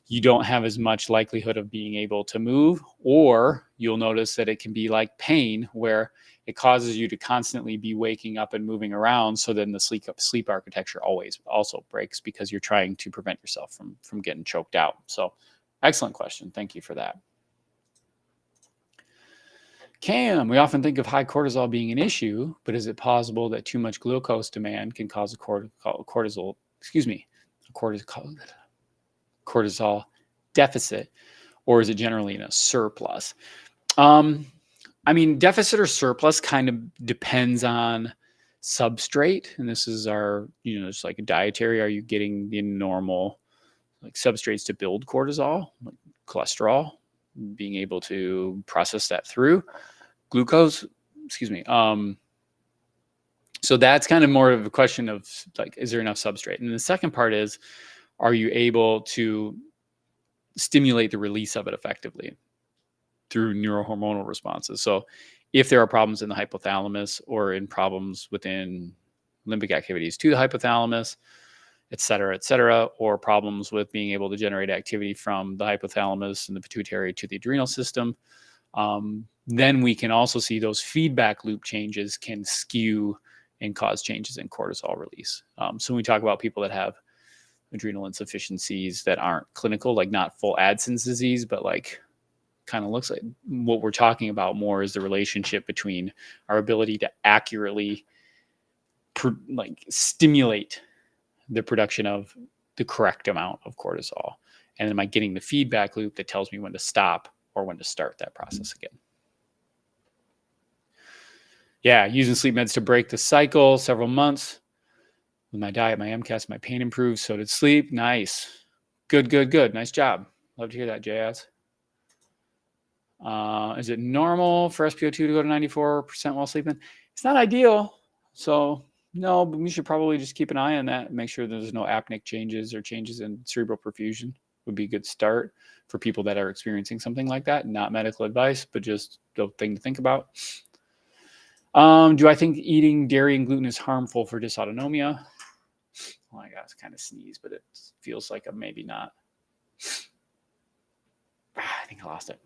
you don't have as much likelihood of being able to move, or you'll notice that it can be like pain, where it causes you to constantly be waking up and moving around. So then the sleep architecture always also breaks, because you're trying to prevent yourself from getting choked out. So excellent question. Thank you for that. Cam, we often think of high cortisol being an issue, but is it possible that too much glucose demand can cause a cortisol deficit, or is it generally in a surplus? Deficit or surplus kind of depends on substrate. And this is our, it's like a dietary. Are you getting the normal like substrates to build cortisol, like cholesterol, being able to process that through glucose? So that's kind of more of a question of like, is there enough substrate? And the second part is, are you able to stimulate the release of it effectively through neurohormonal responses? So if there are problems in the hypothalamus, or in problems within limbic activities to the hypothalamus, et cetera, or problems with being able to generate activity from the hypothalamus and the pituitary to the adrenal system, then we can also see those feedback loop changes can skew and cause changes in cortisol release. So when we talk about people that have adrenal insufficiencies that aren't clinical, like not full Addison's disease, but like kind of looks like, what we're talking about more is the relationship between our ability to accurately stimulate the production of the correct amount of cortisol, and am I getting the feedback loop that tells me when to stop or when to start that process again. Yeah, using sleep meds to break the cycle, several months. With my diet, my MCAS, my pain improved. So did sleep. Nice. Good. Nice job. Love to hear that, Jazz. Is it normal for SpO2 to go to 94% while sleeping? It's not ideal. So no, but we should probably just keep an eye on that and make sure there's no apneic changes or changes in cerebral perfusion. Would be a good start for people that are experiencing something like that. Not medical advice, but just the thing to think about. Do I think eating dairy and gluten is harmful for dysautonomia? Oh my God, it's kind of sneeze, but it feels like a maybe not. I think I lost it.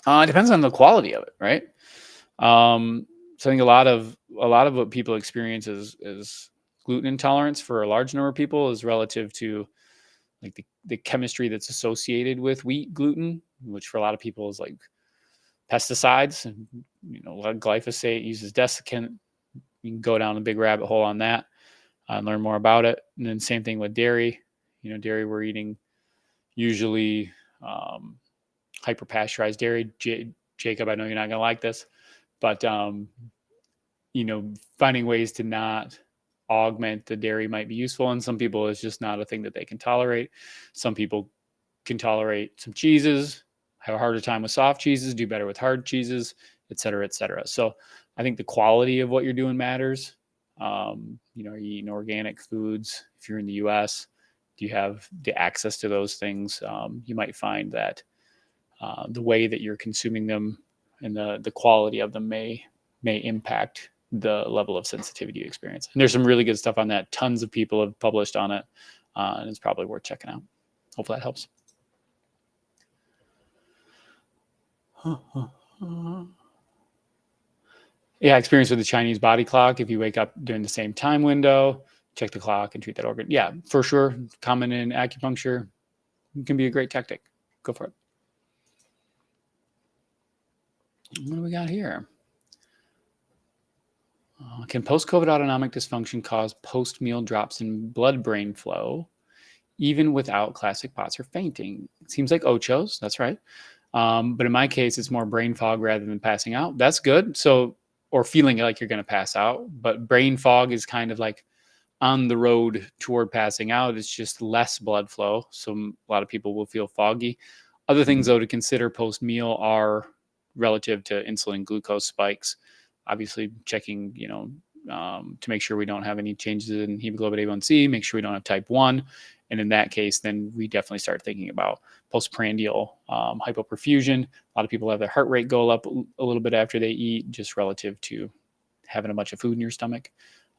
It depends on the quality of it, right? So I think a lot of what people experience is gluten intolerance for a large number of people is relative to like the chemistry that's associated with wheat gluten, which for a lot of people is like pesticides and glyphosate uses desiccant. You can go down a big rabbit hole on that and learn more about it. And then same thing with dairy. Dairy we're eating usually hyper pasteurized dairy. Jacob, I know you're not gonna like this, but finding ways to not augment the dairy might be useful. And some people it's just not a thing that they can tolerate. Some people can tolerate some cheeses, have a harder time with soft cheeses, do better with hard cheeses, et cetera, et cetera. So I think the quality of what you're doing matters. Are you eating organic foods? If you're in the US, do you have the access to those things? You might find that the way that you're consuming them and the quality of them may impact the level of sensitivity you experience. And there's some really good stuff on that. Tons of people have published on it, and it's probably worth checking out. Hopefully that helps. Yeah, experience with the Chinese body clock. If you wake up during the same time window, check the clock and treat that organ. Yeah, for sure. Common in acupuncture. It can be a great tactic. Go for it. What do we got here? Can post-COVID autonomic dysfunction cause post-meal drops in blood-brain flow, even without classic POTS or fainting? It seems like Ocho's. That's right. But in my case, it's more brain fog rather than passing out. That's good. So, or feeling like you're going to pass out. But brain fog is kind of like on the road toward passing out. It's just less blood flow. So a lot of people will feel foggy. Other things, though, to consider post-meal are relative to insulin glucose spikes. Obviously, checking, to make sure we don't have any changes in hemoglobin A1C, make sure we don't have type 1. And in that case, then we definitely start thinking about postprandial hypoperfusion. A lot of people have their heart rate go up a little bit after they eat, just relative to having a bunch of food in your stomach.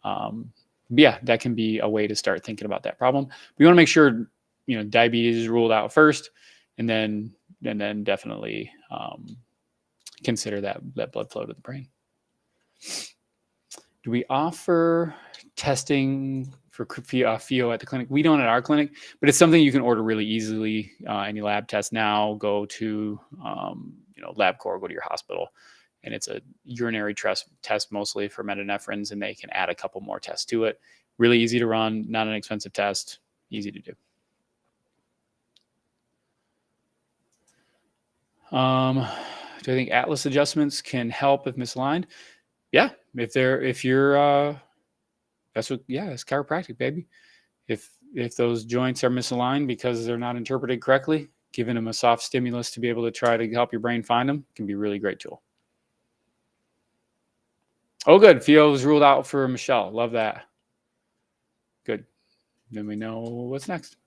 Yeah, that can be a way to start thinking about that problem. We want to make sure, diabetes is ruled out first, and then definitely consider that blood flow to the brain. Do we offer testing for FIO at the clinic? We don't at our clinic, but it's something you can order really easily. Any lab test now, go to LabCorp, go to your hospital, and it's a urinary test mostly for metanephrines, and they can add a couple more tests to it. Really easy to run, not an expensive test, easy to do. Do I think Atlas adjustments can help if misaligned? Yeah, it's chiropractic, baby. If those joints are misaligned because they're not interpreted correctly, giving them a soft stimulus to be able to try to help your brain find them can be a really great tool. Oh, good. FIO was ruled out for Michelle. Love that. Good. Then we know what's next.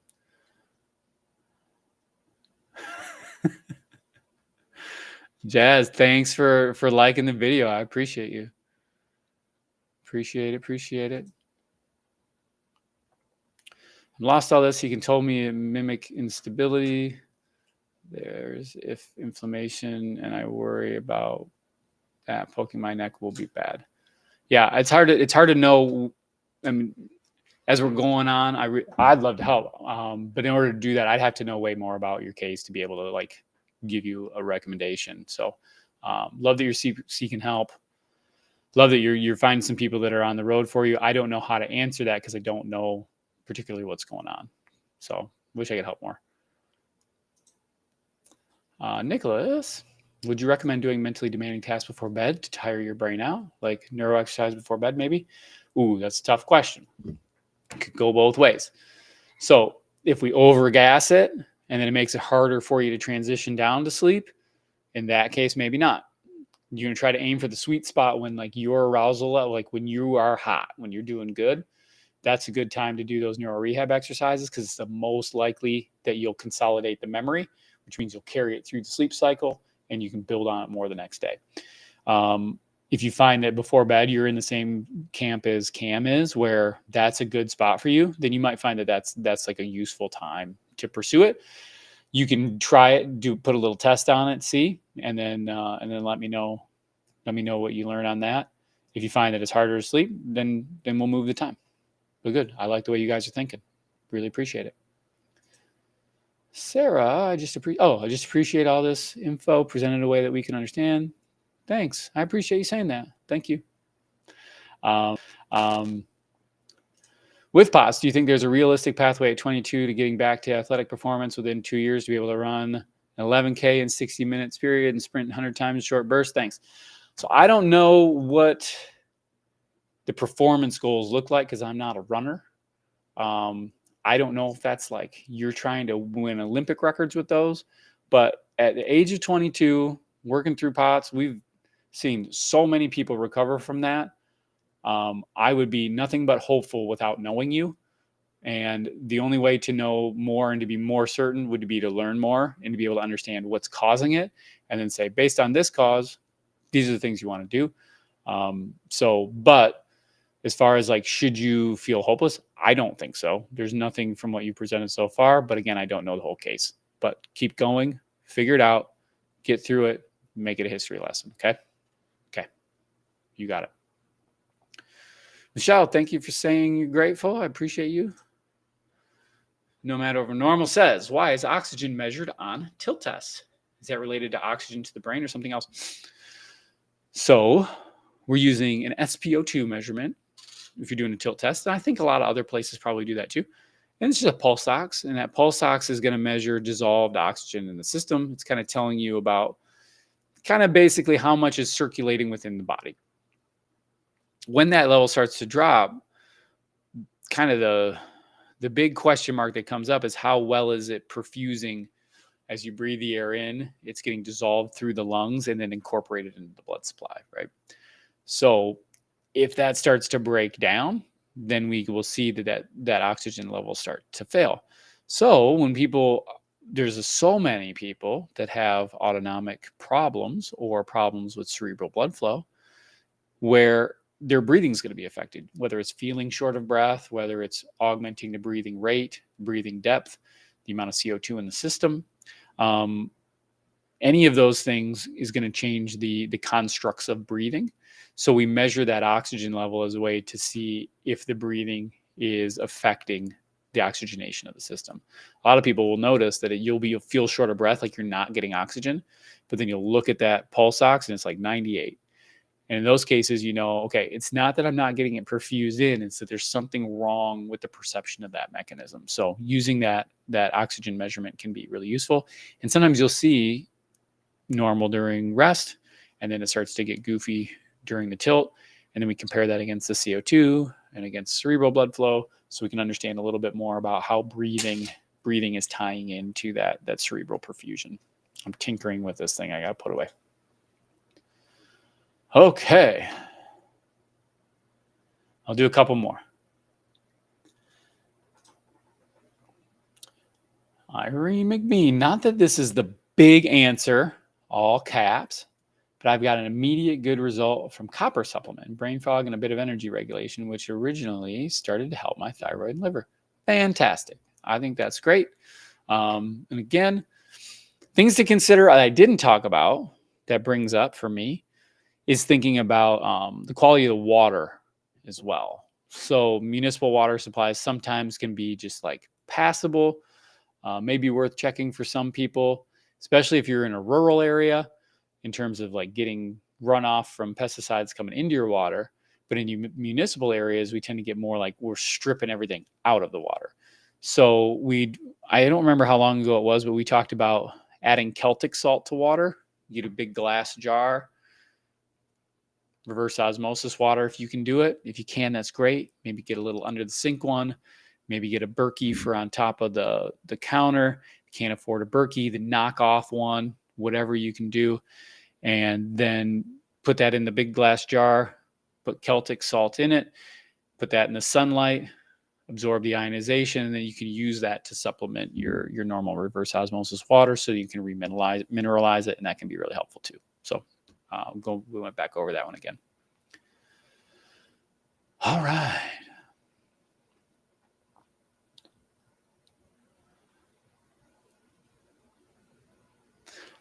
Jazz, thanks for liking the video. I appreciate you. Appreciate it. I lost all this. He can told me mimic instability. There's if inflammation, and I worry about that poking my neck will be bad. Yeah, it's hard to know. I mean, as we're going on, I'd love to help, but in order to do that, I'd have to know way more about your case to be able to give you a recommendation. So, love that you're seeking help. Love that you're finding some people that are on the road for you. I don't know how to answer that because I don't know particularly what's going on. So, wish I could help more. Nicholas, would you recommend doing mentally demanding tasks before bed to tire your brain out, like neuro exercise before bed, maybe? Ooh, that's a tough question. It could go both ways. So if we overgas it and then it makes it harder for you to transition down to sleep, in that case, maybe not. You're gonna try to aim for the sweet spot when like your arousal level, like when you are hot, when you're doing good. That's a good time to do those neuro rehab exercises because it's the most likely that you'll consolidate the memory, which means you'll carry it through the sleep cycle and you can build on it more the next day. If you find that before bed you're in the same camp as Cam is, where that's a good spot for you, then you might find that that's like a useful time to pursue it. You can try it, put a little test on it, see, and then let me know what you learn on that. If you find that it's harder to sleep, then we'll move the time. But good. I like the way you guys are thinking. Really appreciate it. Sarah, I just appreciate all this info presented in a way that we can understand. Thanks. I appreciate you saying that. Thank you. With POTS, do you think there's a realistic pathway at 22 to getting back to athletic performance within 2 years to be able to run an 11K in 60 minutes period and sprint 100 times short bursts? Thanks. So I don't know what the performance goals look like because I'm not a runner. I don't know if that's like you're trying to win Olympic records with those, but at the age of 22, working through POTS, we've seen so many people recover from that. I would be nothing but hopeful without knowing you. And the only way to know more and to be more certain would be to learn more and to be able to understand what's causing it. And then say, based on this cause, these are the things you want to do. But as far as like, should you feel hopeless? I don't think so. There's nothing from what you presented so far. But again, I don't know the whole case. But keep going, figure it out, get through it, make it a history lesson. Okay? Okay. You got it. Michelle, thank you for saying you're grateful. I appreciate you. Nomad Over Normal says, why is oxygen measured on tilt tests? Is that related to oxygen to the brain or something else? So we're using an SpO2 measurement if you're doing a tilt test. And I think a lot of other places probably do that too. And it's just a pulse ox. And that pulse ox is going to measure dissolved oxygen in the system. It's kind of telling you about kind of basically how much is circulating within the body. When that level starts to drop, kind of the big question mark that comes up is how well is it perfusing as you breathe the air in? It's getting dissolved through the lungs and then incorporated into the blood supply, right? So if that starts to break down, then we will see that oxygen levels start to fail. So when there's so many people that have autonomic problems or problems with cerebral blood flow where their breathing is going to be affected, whether it's feeling short of breath, whether it's augmenting the breathing rate, breathing depth, the amount of CO2 in the system. Any of those things is going to change the constructs of breathing. So we measure that oxygen level as a way to see if the breathing is affecting the oxygenation of the system. A lot of people will notice that you'll feel short of breath, like you're not getting oxygen, but then you'll look at that pulse ox and it's like 98. And in those cases, okay, it's not that I'm not getting it perfused in, it's that there's something wrong with the perception of that mechanism. So using that oxygen measurement can be really useful. And sometimes you'll see normal during rest, and then it starts to get goofy during the tilt. And then we compare that against the CO2 and against cerebral blood flow, so we can understand a little bit more about how breathing is tying into that cerebral perfusion. I'm tinkering with this thing I got to put away. Okay. I'll do a couple more. Irene McBean, not that this is the big answer, all caps, but I've got an immediate good result from copper supplement, brain fog, and a bit of energy regulation, which originally started to help my thyroid and liver. Fantastic. I think that's great. And again, things to consider I didn't talk about that brings up for me is thinking about the quality of the water as well. So municipal water supplies sometimes can be just like passable, maybe worth checking for some people, especially if you're in a rural area in terms of like getting runoff from pesticides coming into your water. But in municipal areas, we tend to get more like we're stripping everything out of the water. So I don't remember how long ago it was, but we talked about adding Celtic salt to water. You get a big glass jar, reverse osmosis water if you can do it. If you can, that's great. Maybe get a little under the sink one. Maybe get a Berkey for on top of the counter. If you can't afford a Berkey, the knockoff one, whatever you can do. And then put that in the big glass jar, put Celtic salt in it, put that in the sunlight, absorb the ionization, and then you can use that to supplement your normal reverse osmosis water so you can remineralize it, and that can be really helpful too. So we went back over that one again. All right.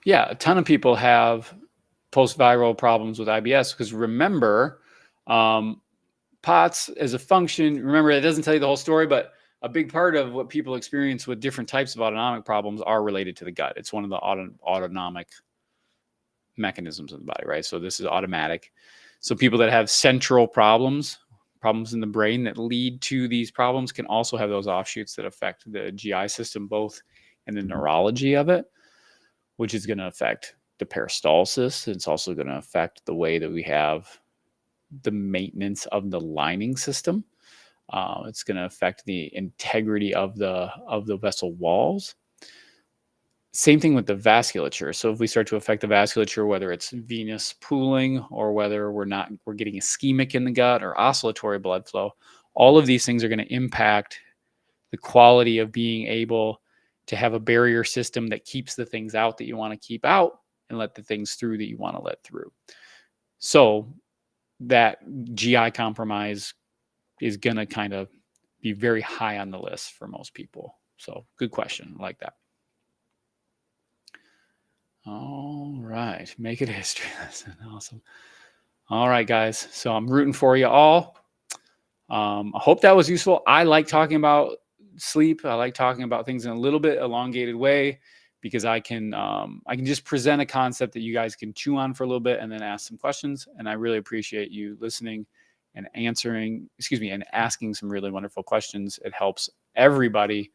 Yeah, a ton of people have post-viral problems with IBS because remember, POTS as a function, remember, it doesn't tell you the whole story, but a big part of what people experience with different types of autonomic problems are related to the gut. It's one of the autonomic mechanisms of the body, right? So this is automatic. So people that have central problems in the brain that lead to these problems can also have those offshoots that affect the GI system, both in the neurology of it, which is going to affect the peristalsis. It's also going to affect the way that we have the maintenance of the lining system. It's going to affect the integrity of the vessel walls. Same thing with the vasculature. So if we start to affect the vasculature, whether it's venous pooling or whether we're getting ischemic in the gut or oscillatory blood flow, all of these things are going to impact the quality of being able to have a barrier system that keeps the things out that you want to keep out and let the things through that you want to let through. So that GI compromise is going to kind of be very high on the list for most people. So good question. I like that. All right. Make it history. That's awesome. All right, guys. So I'm rooting for you all. I hope that was useful. I like talking about sleep. I like talking about things in a little bit elongated way because I can just present a concept that you guys can chew on for a little bit and then ask some questions. And I really appreciate you listening and and asking some really wonderful questions. It helps everybody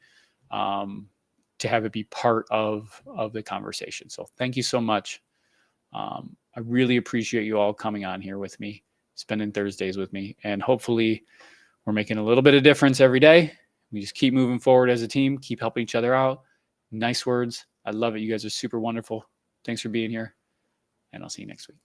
to have it be part of the conversation. So thank you so much. I really appreciate you all coming on here with me, spending Thursdays with me, and hopefully we're making a little bit of difference every day. We just keep moving forward as a team, keep helping each other out. Nice words. I love it. You guys are super wonderful. Thanks for being here, and I'll see you next week.